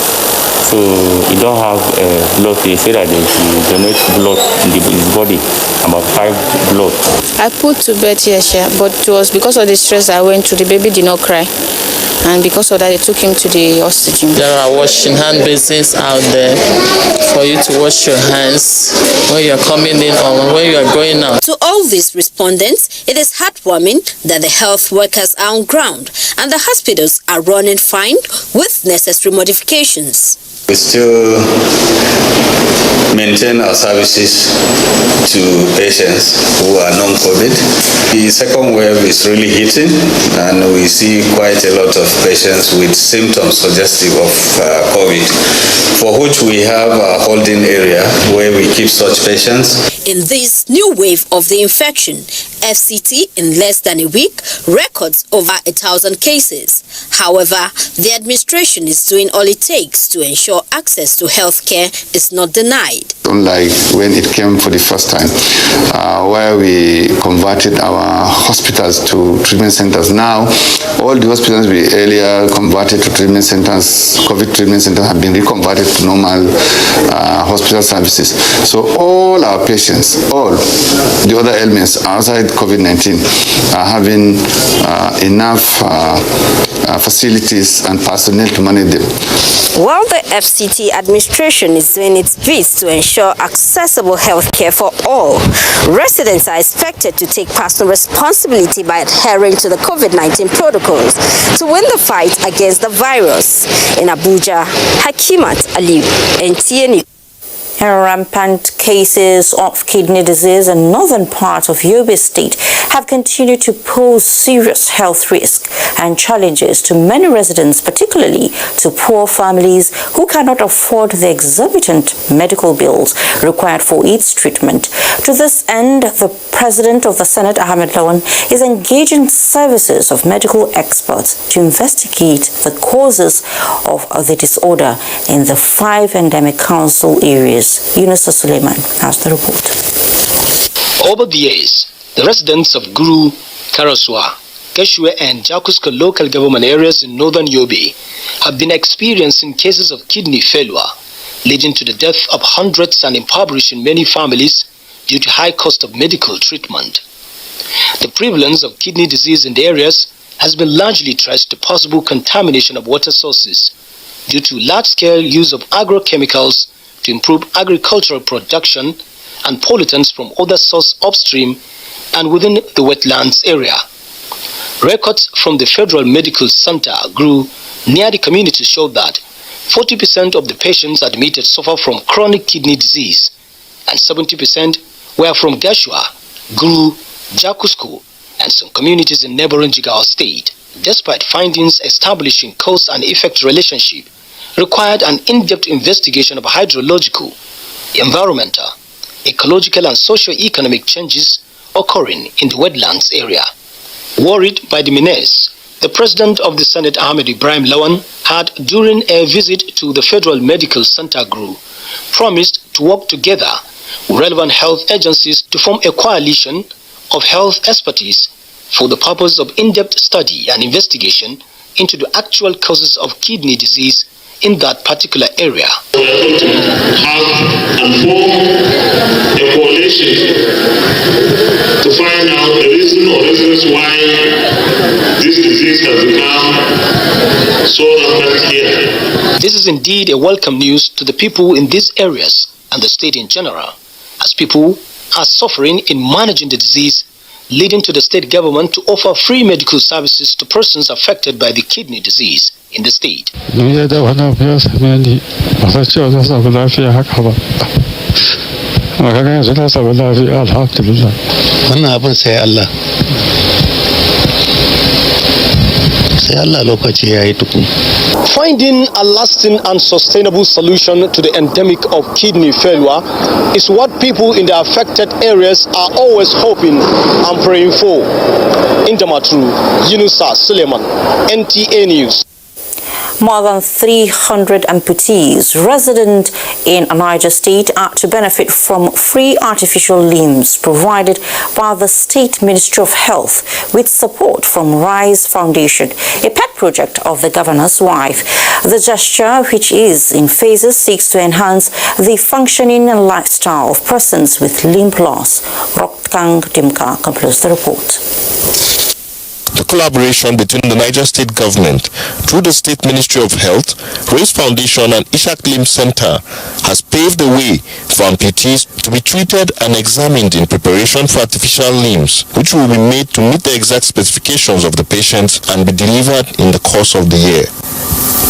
So he don't have blood. They say that they donate blood in his body, about 5 blood. I put to bed here, but it was because of the stress I went through. The baby did not cry. And because of that, they took him to the oxygen. There are washing hand basins out there for you to wash your hands when you're coming in or when you're going out. To all these respondents, it is heartwarming that the health workers are on ground and the hospitals are running fine with necessary modifications. We still maintain our services to patients who are non-COVID. The second wave is really hitting, and we see quite a lot of patients with symptoms suggestive of COVID, for which we have a holding area where we keep such patients. In this new wave of the infection, FCT in less than a week records over 1,000 cases. However, the administration is doing all it takes to ensure access to healthcare is not denied. Unlike when it came for the first time, where we converted our hospitals to treatment centers. Now, all the hospitals we earlier converted to treatment centers, COVID treatment centers, have been reconverted to normal hospital services. So all our patients, all the other ailments outside COVID-19 are having enough facilities and personnel to manage them. While the FCT administration is doing its best to ensure accessible health care for all, residents are expected to take personal responsibility by adhering to the COVID-19 protocols to win the fight against the virus. In Abuja, Hakimat Aliu, NTN. Rampant cases of kidney disease in northern part of Yobe State have continued to pose serious health risks and challenges to many residents, particularly to poor families who cannot afford the exorbitant medical bills required for its treatment. To this end, the President of the Senate, Ahmed Lawan, is engaging services of medical experts to investigate the causes of the disorder in the 5 endemic council areas. Yunus Suleiman has the report. Over the years, the residents of Guru, Karaswa, Keshwe and Jakuska local government areas in northern Yobe have been experiencing cases of kidney failure, leading to the death of hundreds and impoverishing many families due to high cost of medical treatment. The prevalence of kidney disease in the areas has been largely traced to possible contamination of water sources due to large-scale use of agrochemicals to improve agricultural production and pollutants from other sources upstream and within the wetlands area. Records from the Federal Medical Center grew near the community showed that 40% of the patients admitted suffer from chronic kidney disease and 70% were from Gashua, Guru, Jakusko, and some communities in neighboring Jigawa State. Despite findings establishing cause and effect relationship, required an in-depth investigation of hydrological, environmental, ecological and socio-economic changes occurring in the wetlands area. Worried by the menace, the President of the Senate, Ahmed Ibrahim Lawan, had, during a visit to the Federal Medical Center Group, promised to work together with relevant health agencies to form a coalition of health expertise for the purpose of in-depth study and investigation into the actual causes of kidney disease in that particular area. We are going to have and form a coalition to find out the reason or reasons why this disease has become so rampant here. This is indeed a welcome news to the people in these areas and the state in general, as people are suffering in managing the disease, leading to the state government to offer free medical services to persons affected by the kidney disease in the state. Finding a lasting and sustainable solution to the endemic of kidney failure is what people in the affected areas are always hoping and praying for. In Damaturu, Yunusa Suleiman, NTA News. More than 300 amputees resident in Niger State are to benefit from free artificial limbs provided by the State Ministry of Health with support from Rise Foundation, a pet project of the governor's wife. The gesture, which is in phases, seeks to enhance the functioning and lifestyle of persons with limb loss. Rokkang Dimka concludes the report. The collaboration between the Niger State government through the State Ministry of Health, Race Foundation and Ishak Limb Center has paved the way for amputees to be treated and examined in preparation for artificial limbs, which will be made to meet the exact specifications of the patients and be delivered in the course of the year.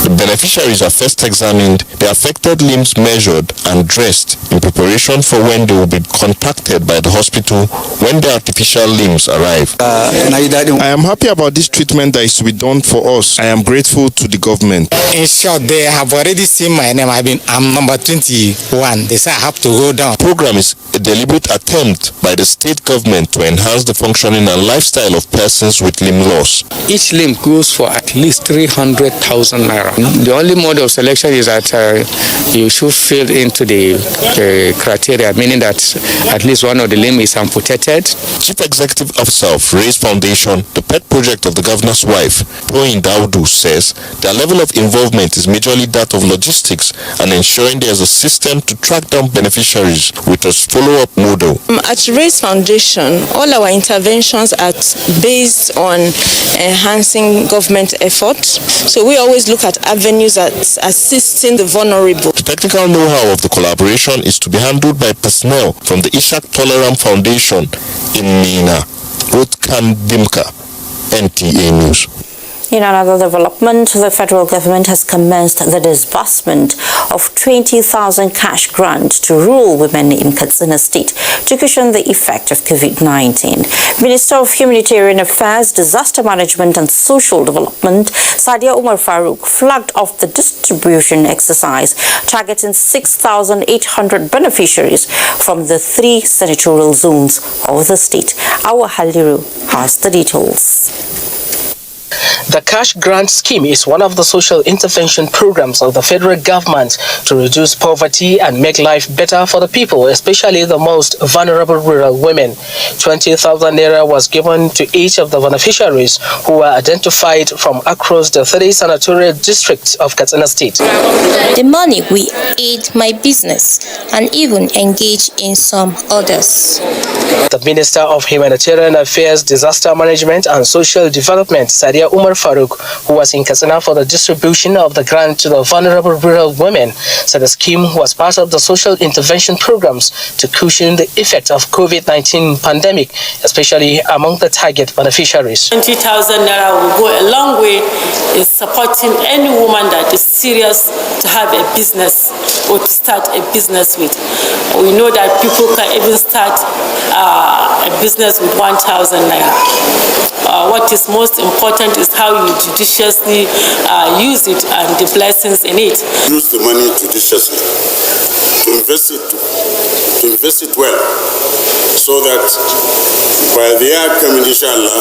The beneficiaries are first examined, the affected limbs measured and dressed in preparation for when they will be contacted by the hospital when the artificial limbs arrive. I am happy about this treatment that is to be done for us. I am grateful to the government. In short, they have already seen my name. I'm number 21. They say I have to go down. The program is a deliberate attempt by the state government to enhance the functioning and lifestyle of persons with limb loss. Each limb goes for at least 300,000 naira. The only mode of selection is that you should fill into the criteria, meaning that at least one of the limb is amputated. Chief Executive Officer of Race Foundation, the pet project of the governor's wife, Proin Daudu, says their level of involvement is majorly that of logistics and ensuring there is a system to track down beneficiaries with a follow-up model. At Race Foundation, all our interventions are based on enhancing government efforts. So we always look at avenues at assisting the vulnerable. The technical know-how of the collaboration is to be handled by personnel from the Ishak Tolerance Foundation in Mina. Rotkand Dimka, NTA News. In another development, the federal government has commenced the disbursement of 20,000 cash grant to rural women in Katsina State to cushion the effect of COVID-19. Minister of Humanitarian Affairs, Disaster Management and Social Development, Sadia Umar Farouk, flagged off the distribution exercise targeting 6,800 beneficiaries from the 3 senatorial zones of the state. Our Haliru has the details. The cash grant scheme is one of the social intervention programs of the federal government to reduce poverty and make life better for the people, especially the most vulnerable rural women. 20,000 naira was given to each of the beneficiaries who were identified from across the 30 senatorial districts of Katsina State. The money will aid my business and even engage in some others. The Minister of Humanitarian Affairs, Disaster Management and Social Development, Sadia Umar Farouk, who was in Katsina for the distribution of the grant to the vulnerable rural women, said the scheme was part of the social intervention programs to cushion the effect of COVID-19 pandemic, especially among the target beneficiaries. 20,000 naira will go a long way in supporting any woman that is serious to have a business or to start a business with. We know that people can even start a business with 1,000 naira. What is most important is how you judiciously use it and the blessings in it. Use the money judiciously, to invest it well, so that by the year coming, inshallah,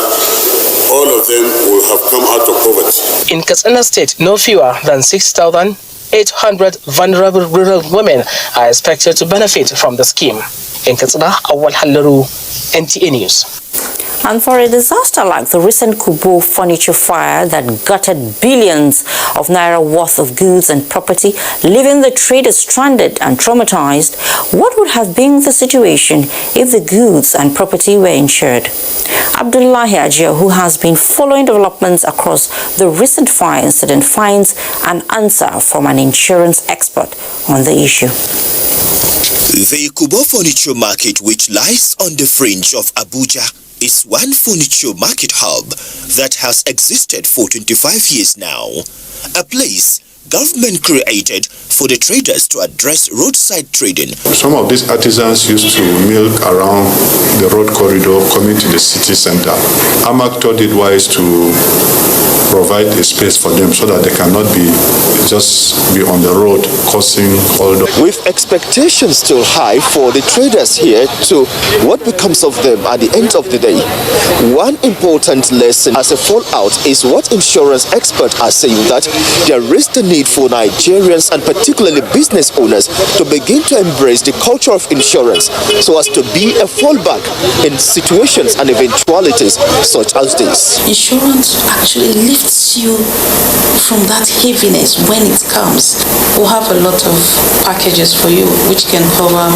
all of them will have come out of poverty. In Katsina State, no fewer than 6,800 vulnerable rural women are expected to benefit from the scheme. In Katsina, Awal Halaru, NTA News. And for a disaster like the recent Kubo furniture fire that gutted billions of naira worth of goods and property, leaving the traders stranded and traumatized, what would have been the situation if the goods and property were insured? Abdullahi Ajia, who has been following developments across the recent fire incident, finds an answer from an insurance expert on the issue. The Kubo Furniture Market, which lies on the fringe of Abuja, is one furniture market hub that has existed for 25 years now. A place government created for the traders to address roadside trading. Some of these artisans used to milk around the road corridor coming to the city center. AMAC thought it wise to provide a space for them so that they cannot be on the road causing hold up. With expectations still high for the traders here to what becomes of them at the end of the day, one important lesson as a fallout is what insurance experts are saying, that there is the need for Nigerians and particularly business owners to begin to embrace the culture of insurance so as to be a fallback in situations and eventualities such as this. Insurance actually lifts you from that heaviness when it comes. We'll have a lot of packages for you which can cover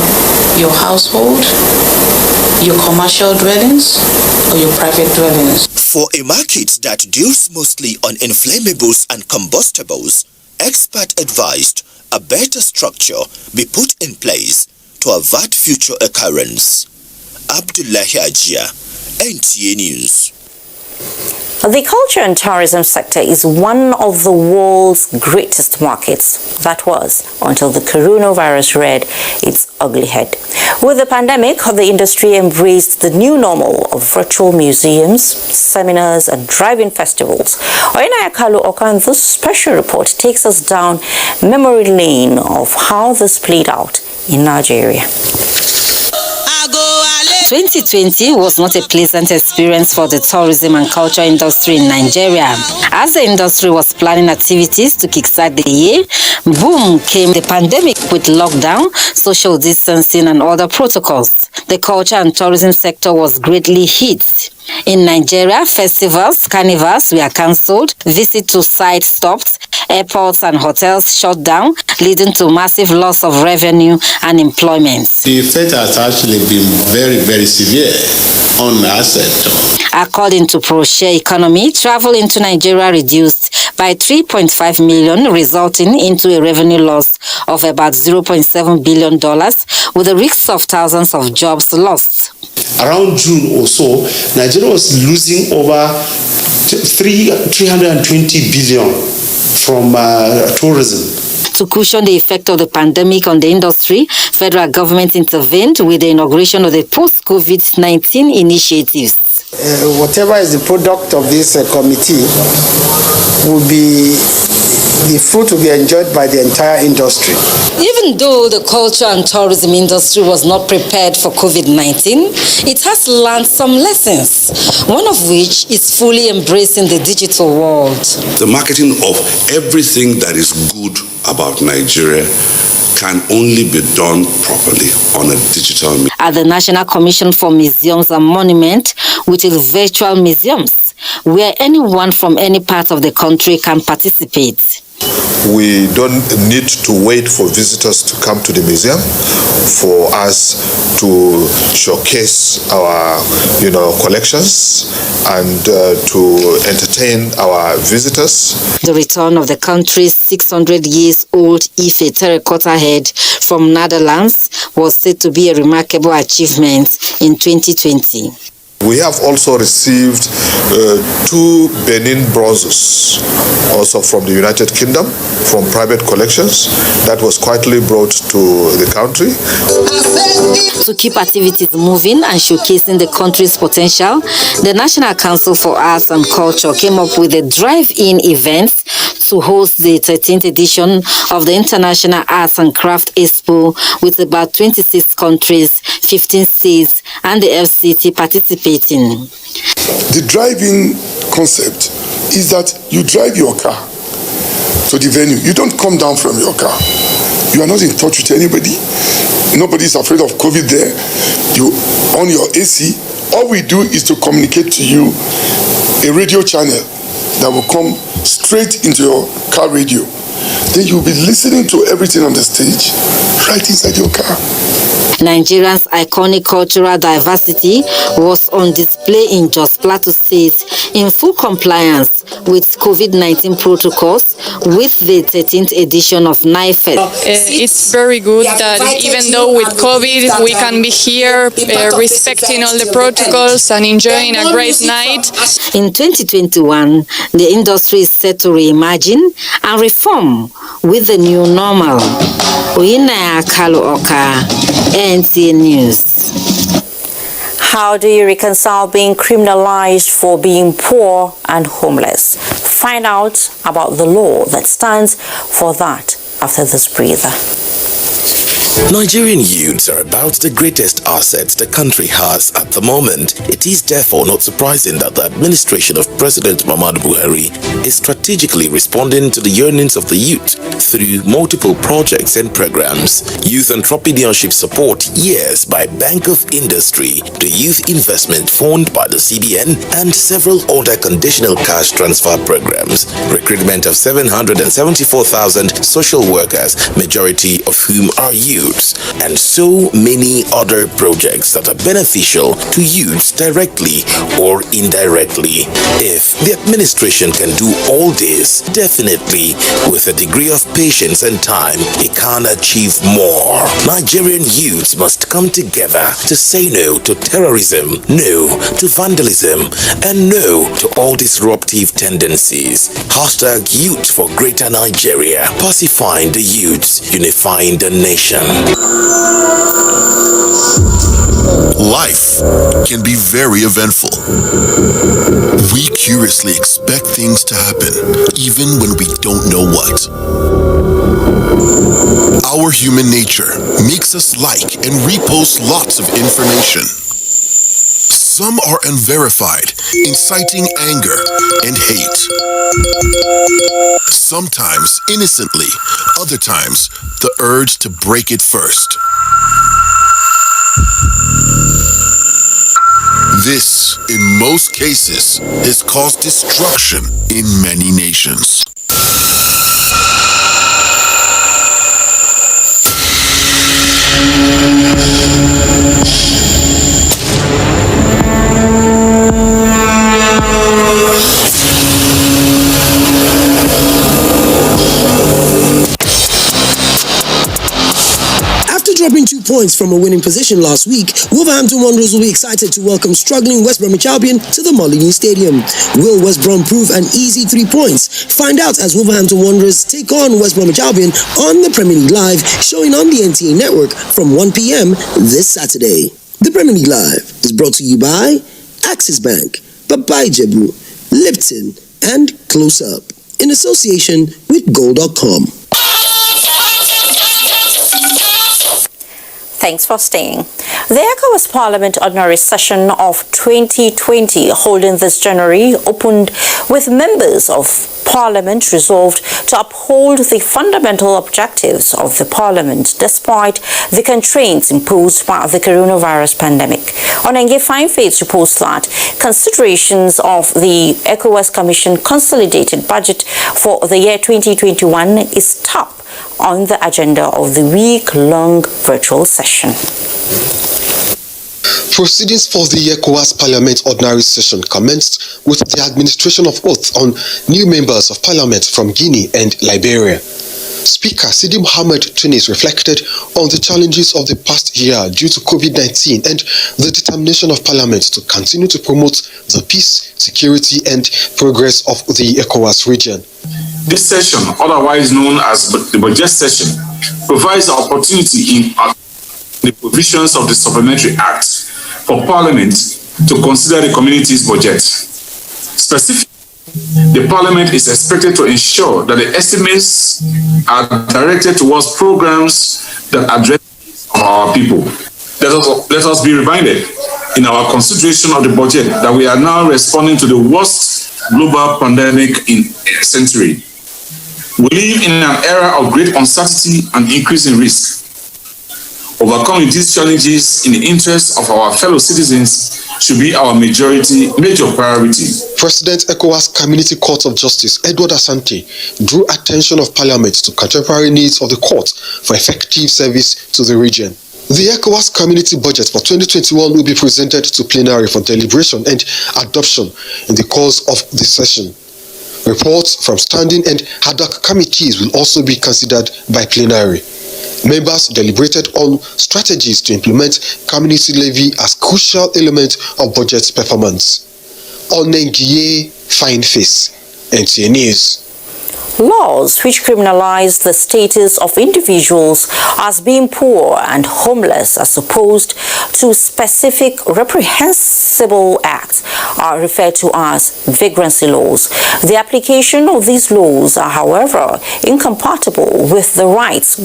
your household, your commercial dwellings, or your private dwellings. For a market that deals mostly on inflammables and combustibles, expert advised a better structure be put in place to avert future occurrence. Abdullahi Ajia, NTA News. The culture and tourism sector is one of the world's greatest markets. That was until the coronavirus reared its ugly head. With the pandemic, the industry embraced the new normal of virtual museums, seminars, and drive-in festivals. Oina Kalu Okan, this special report takes us down memory lane of how this played out in Nigeria. 2020 was not a pleasant experience for the tourism and culture industry in Nigeria. As the industry was planning activities to kickstart the year, boom came the pandemic with lockdown, social distancing, and other protocols. The culture and tourism sector was greatly hit. In Nigeria, festivals, carnivals were cancelled, visits to sites stopped, airports and hotels shut down, leading to massive loss of revenue and employment. The effect has actually been very, very severe on our sector. According to ProShare Economy, travel into Nigeria reduced by 3.5 million, resulting into a revenue loss of about $0.7 billion, with the risks of thousands of jobs lost. Around June or so, Nigeria was losing over 320 billion from tourism. To cushion the effect of the pandemic on the industry, federal government intervened with the inauguration of the post-COVID-19 initiatives. Whatever is the product of this committee will be, the fruit will be enjoyed by the entire industry. Even though the culture and tourism industry was not prepared for COVID-19, it has learned some lessons, one of which is fully embracing the digital world. The marketing of everything that is good about Nigeria can only be done properly on a digital media. At the National Commission for Museums and Monuments, which is virtual museums, where anyone from any part of the country can participate. We don't need to wait for visitors to come to the museum for us to showcase our, collections and to entertain our visitors. The return of the country's 600 years old Ife terracotta head from Netherlands was said to be a remarkable achievement in 2020. We have also received 2 Benin bronzes, also from the United Kingdom, from private collections, that was quietly brought to the country. To keep activities moving and showcasing the country's potential, the National Council for Arts and Culture came up with a drive-in event to host the 13th edition of the International Arts and Craft Expo with about 26 countries, 15 states, and the FCT participating. The drive-in concept is that you drive your car to the venue. You don't come down from your car. You are not in touch with anybody. Nobody is afraid of COVID there. You on your AC. All we do is to communicate to you a radio channel that will come straight into your car radio. Then you'll be listening to everything on the stage right inside your car. Nigeria's iconic cultural diversity was on display in Jos Plateau State in full compliance with COVID-19 protocols with the 13th edition of NIFED. It's very good that even though with COVID we can be here respecting all the protocols and enjoying a great night. In 2021, the industry is set to reimagine and reform with the new normal. Oyinaya Kalu Oka, NTA News. How do you reconcile being criminalized for being poor and homeless? Find out about the law that stands for that after this breather. Nigerian youths are about the greatest assets the country has at the moment. It is therefore not surprising that the administration of President Muhammadu Buhari is strategically responding to the yearnings of the youth through multiple projects and programs. Youth entrepreneurship support years by Bank of Industry, the Youth Investment Fund by the CBN, and several other conditional cash transfer programs. Recruitment of 774,000 social workers, majority of whom are youth, and so many other projects that are beneficial to youths directly or indirectly. If the administration can do all this, definitely with a degree of patience and time, it can achieve more. Nigerian youths must come together to say no to terrorism, no to vandalism, and no to all disruptive tendencies. Hashtag Youth for Greater Nigeria. Pacifying the youths, unifying the nation. Life can be very eventful. We curiously expect things to happen, even when we don't know what. Our human nature makes us like and repost lots of information. Some are unverified, inciting anger and hate. Sometimes innocently, other times the urge to break it first. This, in most cases, has caused destruction in many nations. After dropping 2 points from a winning position last week, Wolverhampton Wanderers will be excited to welcome struggling West Bromwich Albion to the Molineux Stadium. Will West Brom prove an easy 3 points? Find out as Wolverhampton Wanderers take on West Bromwich Albion on the Premier League Live, showing on the NTA network from 1 p.m. this Saturday. The Premier League Live is brought to you by Axis Bank, Babai Jebu, Lipton, and Close Up, in association with Gold.com. Thanks for staying. The ECOWAS Parliament Ordinary Session of 2020, holding this January, opened with members of Parliament resolved to uphold the fundamental objectives of the Parliament despite the constraints imposed by the coronavirus pandemic. Onenge Fine-Faith reports that considerations of the ECOWAS Commission consolidated budget for the year 2021 is top on the agenda of the week-long virtual session. Proceedings for the ECOWAS Parliament Ordinary Session commenced with the administration of oath on new members of Parliament from Guinea and Liberia. Speaker Sidi Mohamed Tunis reflected on the challenges of the past year due to COVID-19 and the determination of Parliament to continue to promote the peace, security and progress of the ECOWAS region. This session, otherwise known as the budget session, provides an opportunity in the provisions of the Supplementary Act for Parliament to consider the community's budget. Specifically, the Parliament is expected to ensure that the estimates are directed towards programs that address our people. Let us be reminded in our consideration of the budget that we are now responding to the worst global pandemic in a century. We live in an era of great uncertainty and increasing risk. Overcoming these challenges in the interest of our fellow citizens should be our major priority. President ECOWAS Community Court of Justice Edward Asante drew attention of Parliament to contemporary needs of the court for effective service to the region. The ECOWAS Community Budget for 2021 will be presented to plenary for deliberation and adoption in the course of the session. Reports from standing and ad hoc committees will also be considered by plenary. Members deliberated on strategies to implement community levy as crucial element of budget performance. Onengiye Fine-Faith, NTA News. Laws which criminalize the status of individuals as being poor and homeless as opposed to specific reprehensible acts are referred to as vagrancy laws. The application of these laws are, however, incompatible with the rights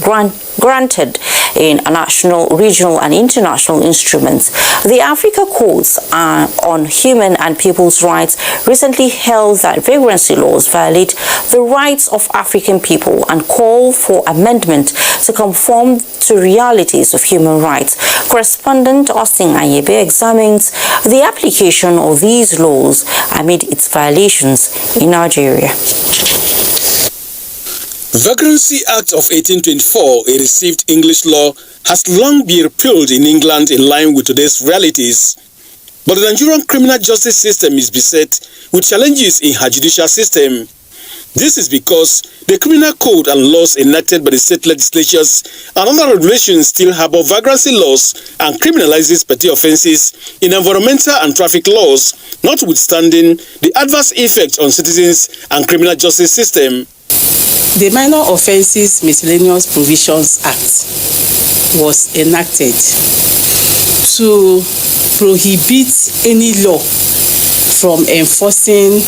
granted in national, regional and international instruments. The Africa Courts on Human and People's Rights recently held that vagrancy laws violate the rights of African people and call for amendment to conform to realities of human rights. Correspondent Austin Ayebe examines the application of these laws amid its violations in Nigeria. Vagrancy Act of 1824, a received English law, has long been repealed in England in line with today's realities. But the Nigerian criminal justice system is beset with challenges in her judicial system. This is because the criminal code and laws enacted by the state legislatures and other regulations still harbor vagrancy laws and criminalizes petty offences in environmental and traffic laws, notwithstanding the adverse effect on citizens and criminal justice system. The Minor Offences Miscellaneous Provisions Act was enacted to prohibit any law from enforcing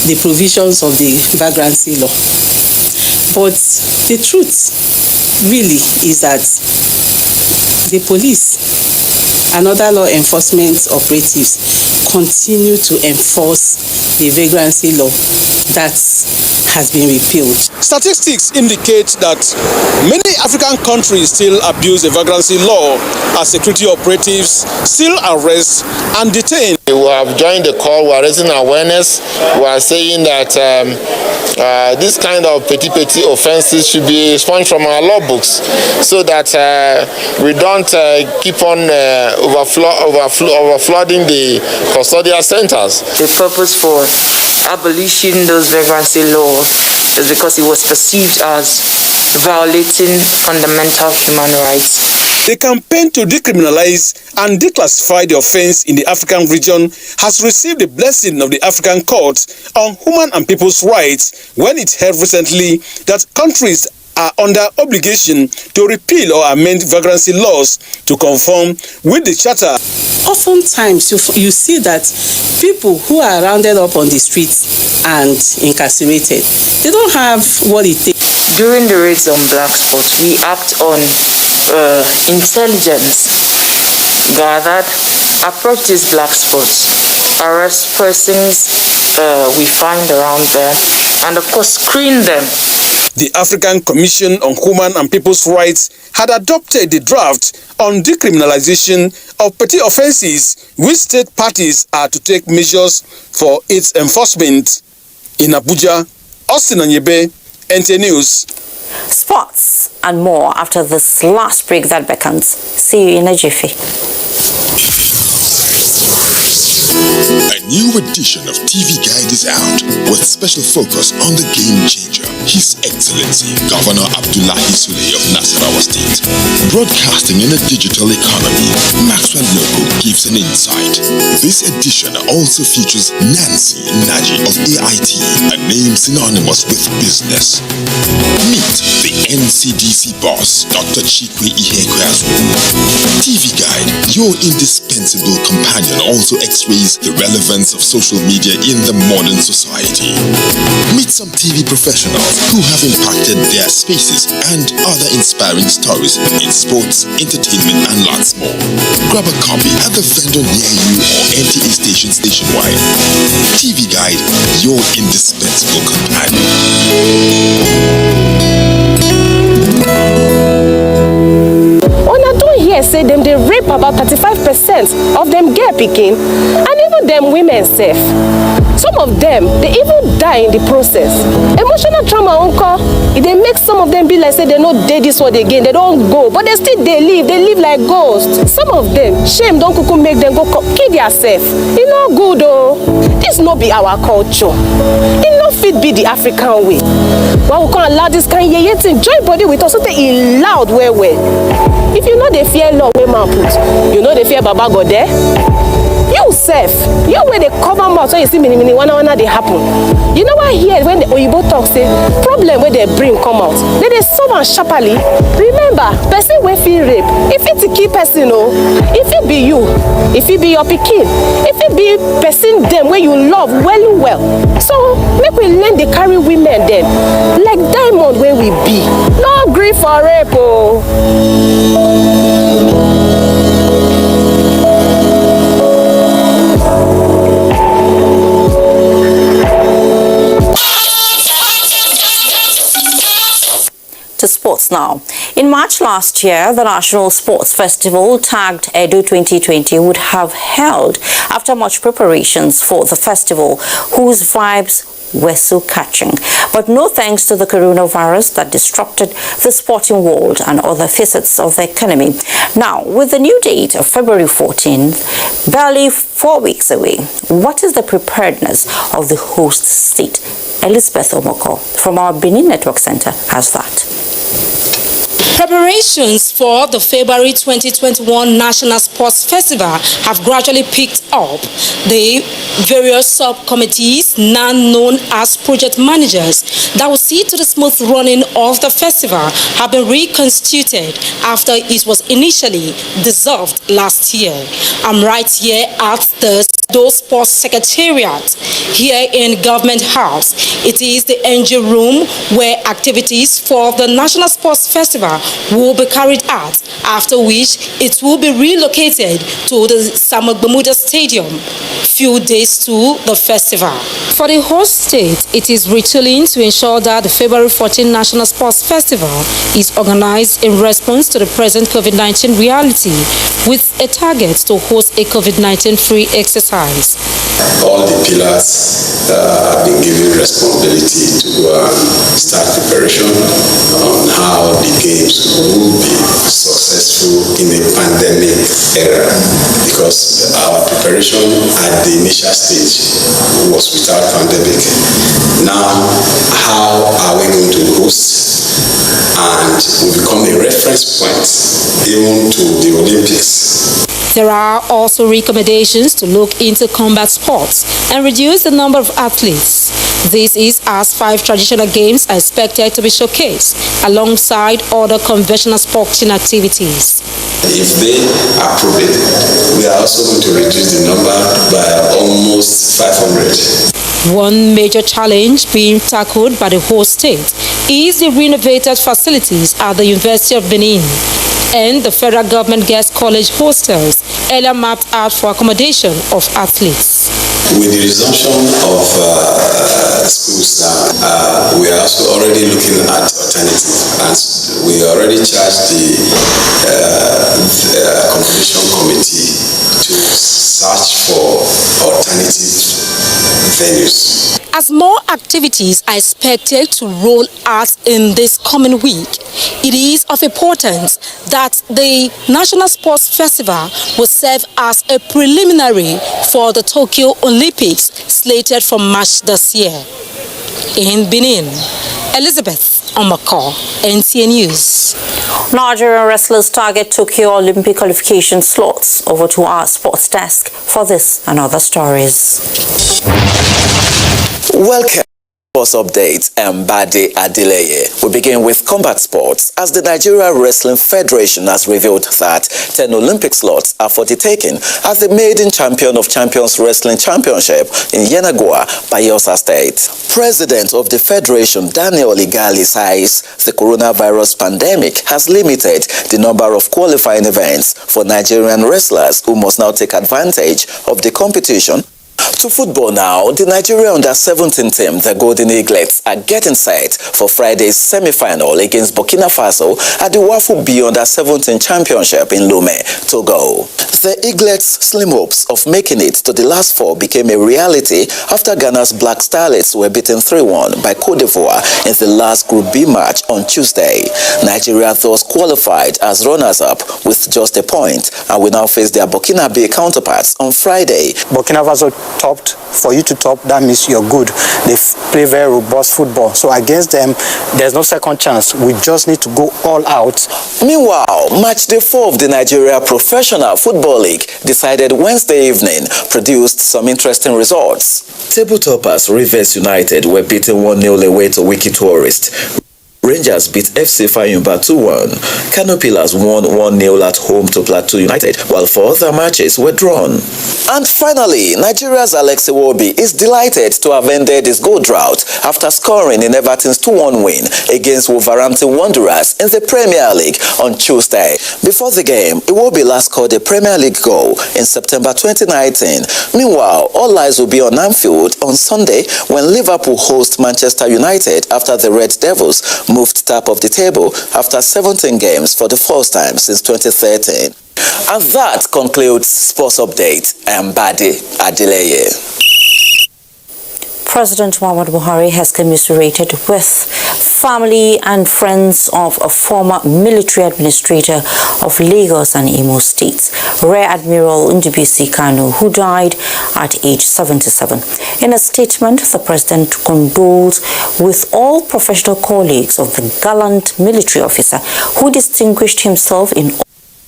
the provisions of the vagrancy law. But the truth really is that the police and other law enforcement operatives continue to enforce the vagrancy law that has been repealed. Statistics indicate that many African countries still abuse the vagrancy law as security operatives still arrest and detain. We have joined the call, we are raising awareness, we are saying that this kind of petty offenses should be expunged from our law books so that we don't keep on overflooding the custodial centers. The purpose for abolishing those vagrancy laws is because it was perceived as violating fundamental human rights. The campaign to decriminalize and declassify the offense in the African region has received the blessing of the African Court on Human and People's Rights when it held recently that countries are under obligation to repeal or amend vagrancy laws to conform with the charter. Oftentimes you see that people who are rounded up on the streets and incarcerated, they don't have what it takes. During the raids on black spots, we act on intelligence gathered, approach these black spots, arrest persons we find around there, and of course screen them. The African Commission on Human and People's Rights had adopted the draft on decriminalization of petty offences, which state parties are to take measures for its enforcement. In Abuja, Austin Anyebe, NT News. Sports and more after this last break that beckons. See you in a jiffy. A new edition of TV Guide is out with special focus on the game changer, His Excellency Governor Abdullahi Sule of Nasarawa State. Broadcasting in a digital economy, Maxwell Loco gives an insight. This edition also features Nancy Naji of AIT, a name synonymous with business. Meet the NCDC boss, Dr. Chikwe Ihekweazu. TV Guide, your indispensable companion, also x-rays the relevance of social media in the modern society. Meet some TV professionals who have impacted their spaces and other inspiring stories in sports, entertainment, and lots more. Grab a copy at the vendor near you or NTA stations nationwide. TV Guide, your indispensable companion. Say them they rape about 35% of them girl picking, and even them women safe. Some of them they even die in the process. Emotional trauma uncle, it they make some of them be like say they no did this one again, they don't go, but they live like ghosts. Some of them shame don't kuku make them go kill themselves. It no good though. This no be our culture. It no fit be the African way. Why we can't allow this kind of yet enjoy body with us so they loud well. If you know they fear law wey man put, you know they fear Baba God there. You self, you where they cover mouth so you see many wanna they happen. You know what here when the Oyibo talk say problem where they bring come out, they solve and sharply. Remember, person wey feel rape, if it's a key person, oh, if it be you, if it be your pikin, if it be person them where you love well. So make we learn they carry women then like diamond where we be. No grief for rape, oh. To sports now. In March last year, the National Sports Festival tagged Edo 2020 would have held after much preparations for the festival, whose vibes were so catching. But no thanks to the coronavirus that disrupted the sporting world and other facets of the economy. Now, with the new date of February 14th, barely 4 weeks away, what is the preparedness of the host state? Elizabeth Omoko from our Benin Network Center has that. Preparations for the February 2021 National Sports Festival have gradually picked up. The various subcommittees, now known as project managers, that will see to the smooth running of the festival have been reconstituted after it was initially dissolved last year. I'm right here at the Sports Secretariat here in Government House. It is the NG room where activities for the National Sports Festival will be carried out, after which it will be relocated to the Samagbamuda Stadium few days to the festival. For the host state, it is retooling to ensure that the February 14 National Sports Festival is organized in response to the present COVID-19 reality, with a target to host a COVID-19 free exercise. All the pillars have been given responsibility to go and start preparation on how the games will be successful in a pandemic era, because our preparation at the initial stage was without pandemic. Now, how are we going to host and will become a reference point even to the Olympics. There are also recommendations to look into combat sports and reduce the number of athletes. This is as 5 traditional games are expected to be showcased alongside other conventional sporting activities. If they approve it, we are also going to reduce the number by almost 500. One major challenge being tackled by the host state is the renovated facilities at the University of Benin and the federal government guest college hostels earlier mapped out for accommodation of athletes. With the resumption of schools now, we are also already looking at alternatives, and we already charged the accommodation committee to search for alternative venues. As more activities are expected to roll out in this coming week, it is of importance that the National Sports Festival will serve as a preliminary for the Tokyo Olympics slated for March this year. In Benin, Elizabeth Omako, NTA News. Nigerian wrestlers target Tokyo Olympic qualification slots. Over to our sports desk for this and other stories. Welcome. Sports update, Mbadi Adeleye. We begin with combat sports, as the Nigeria Wrestling Federation has revealed that 10 Olympic slots are for the taking as the maiden champion of Champions Wrestling Championship in Yenagoa, Bayelsa State. President of the Federation, Daniel Igali, says the coronavirus pandemic has limited the number of qualifying events for Nigerian wrestlers who must now take advantage of the competition. To football now, the Nigeria under-17 team, the Golden Eaglets, are getting set for Friday's semi-final against Burkina Faso at the Wafu B under-17 championship in Lomé, Togo. The Eaglets' slim hopes of making it to the last four became a reality after Ghana's Black Starlets were beaten 3-1 by Côte d'Ivoire in the last Group B match on Tuesday. Nigeria thus qualified as runners-up with just a point and will now face their Burkina Faso counterparts on Friday. Burkina Faso topped. For you to top, that means you're good. They play very robust football. So against them, there's no second chance. We just need to go all out. Meanwhile, match day 4 of the Nigeria Professional Football League decided Wednesday evening produced some interesting results. Table toppers Rivers United were beaten 1-0 away to Wiki Tourist. Rangers beat FC Fayumba 2-1. Kano Pillars won 1-0 at home to Plateau United, while 4 other matches were drawn. And finally, Nigeria's Alex Iwobi is delighted to have ended his goal drought after scoring in Everton's 2-1 win against Wolverhampton Wanderers in the Premier League on Tuesday. Before the game, Iwobi last scored a Premier League goal in September 2019. Meanwhile, all eyes will be on Anfield on Sunday when Liverpool host Manchester United after the Red Devils moved top of the table after 17 games for the first time since 2013. And that concludes Sports Update. Mbadi Adeleye. President Muhammadu Buhari has commiserated with family and friends of a former military administrator of Lagos and Imo States, Rear Admiral Ndubuisi Kanu, who died at age 77. In a statement, the president condoled with all professional colleagues of the gallant military officer who distinguished himself in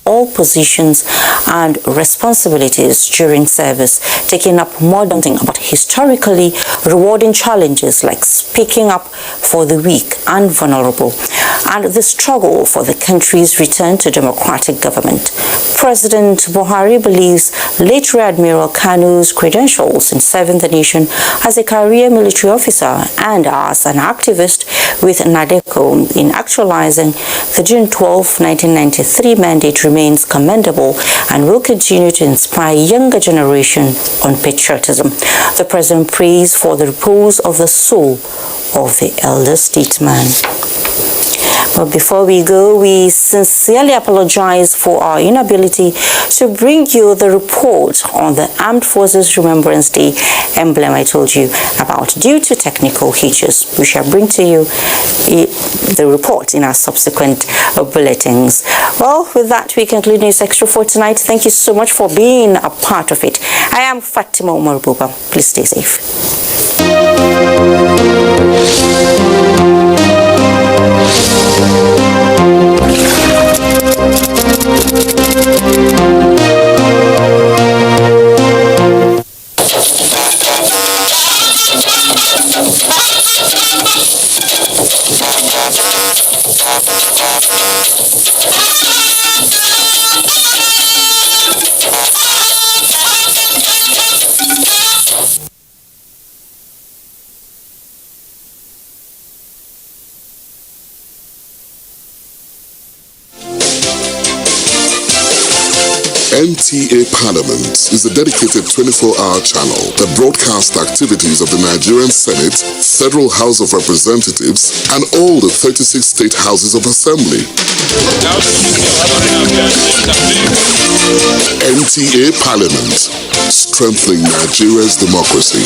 all positions and responsibilities during service, taking up more daunting but historically rewarding challenges like speaking up for the weak and vulnerable and the struggle for the country's return to democratic government. President Buhari believes late Rear Admiral Kanu's credentials in serving the nation as a career military officer and as an activist with NADECO in actualizing the June 12, 1993 mandate remains commendable and will continue to inspire younger generation on patriotism. The president prays for the repose of the soul of the elder statesman. But before we go, we sincerely apologize for our inability to bring you the report on the Armed Forces Remembrance Day emblem I told you about due to technical hitches. We shall bring to you the report in our subsequent bulletins. Well, with that, we conclude News Extra for tonight. Thank you so much for being a part of it. I am Fatima Umar Buba. Please stay safe. NTA Parliament is a dedicated 24-hour channel that broadcasts the activities of the Nigerian Senate, Federal House of Representatives, and all the 36 state houses of assembly. NTA Parliament, strengthening Nigeria's democracy.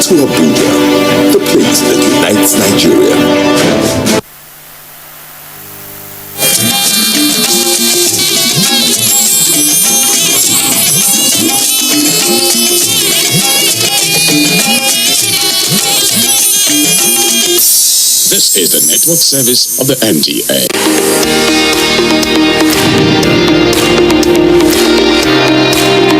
to Abuja, the place that unites Nigeria. This is the network service of the NDA.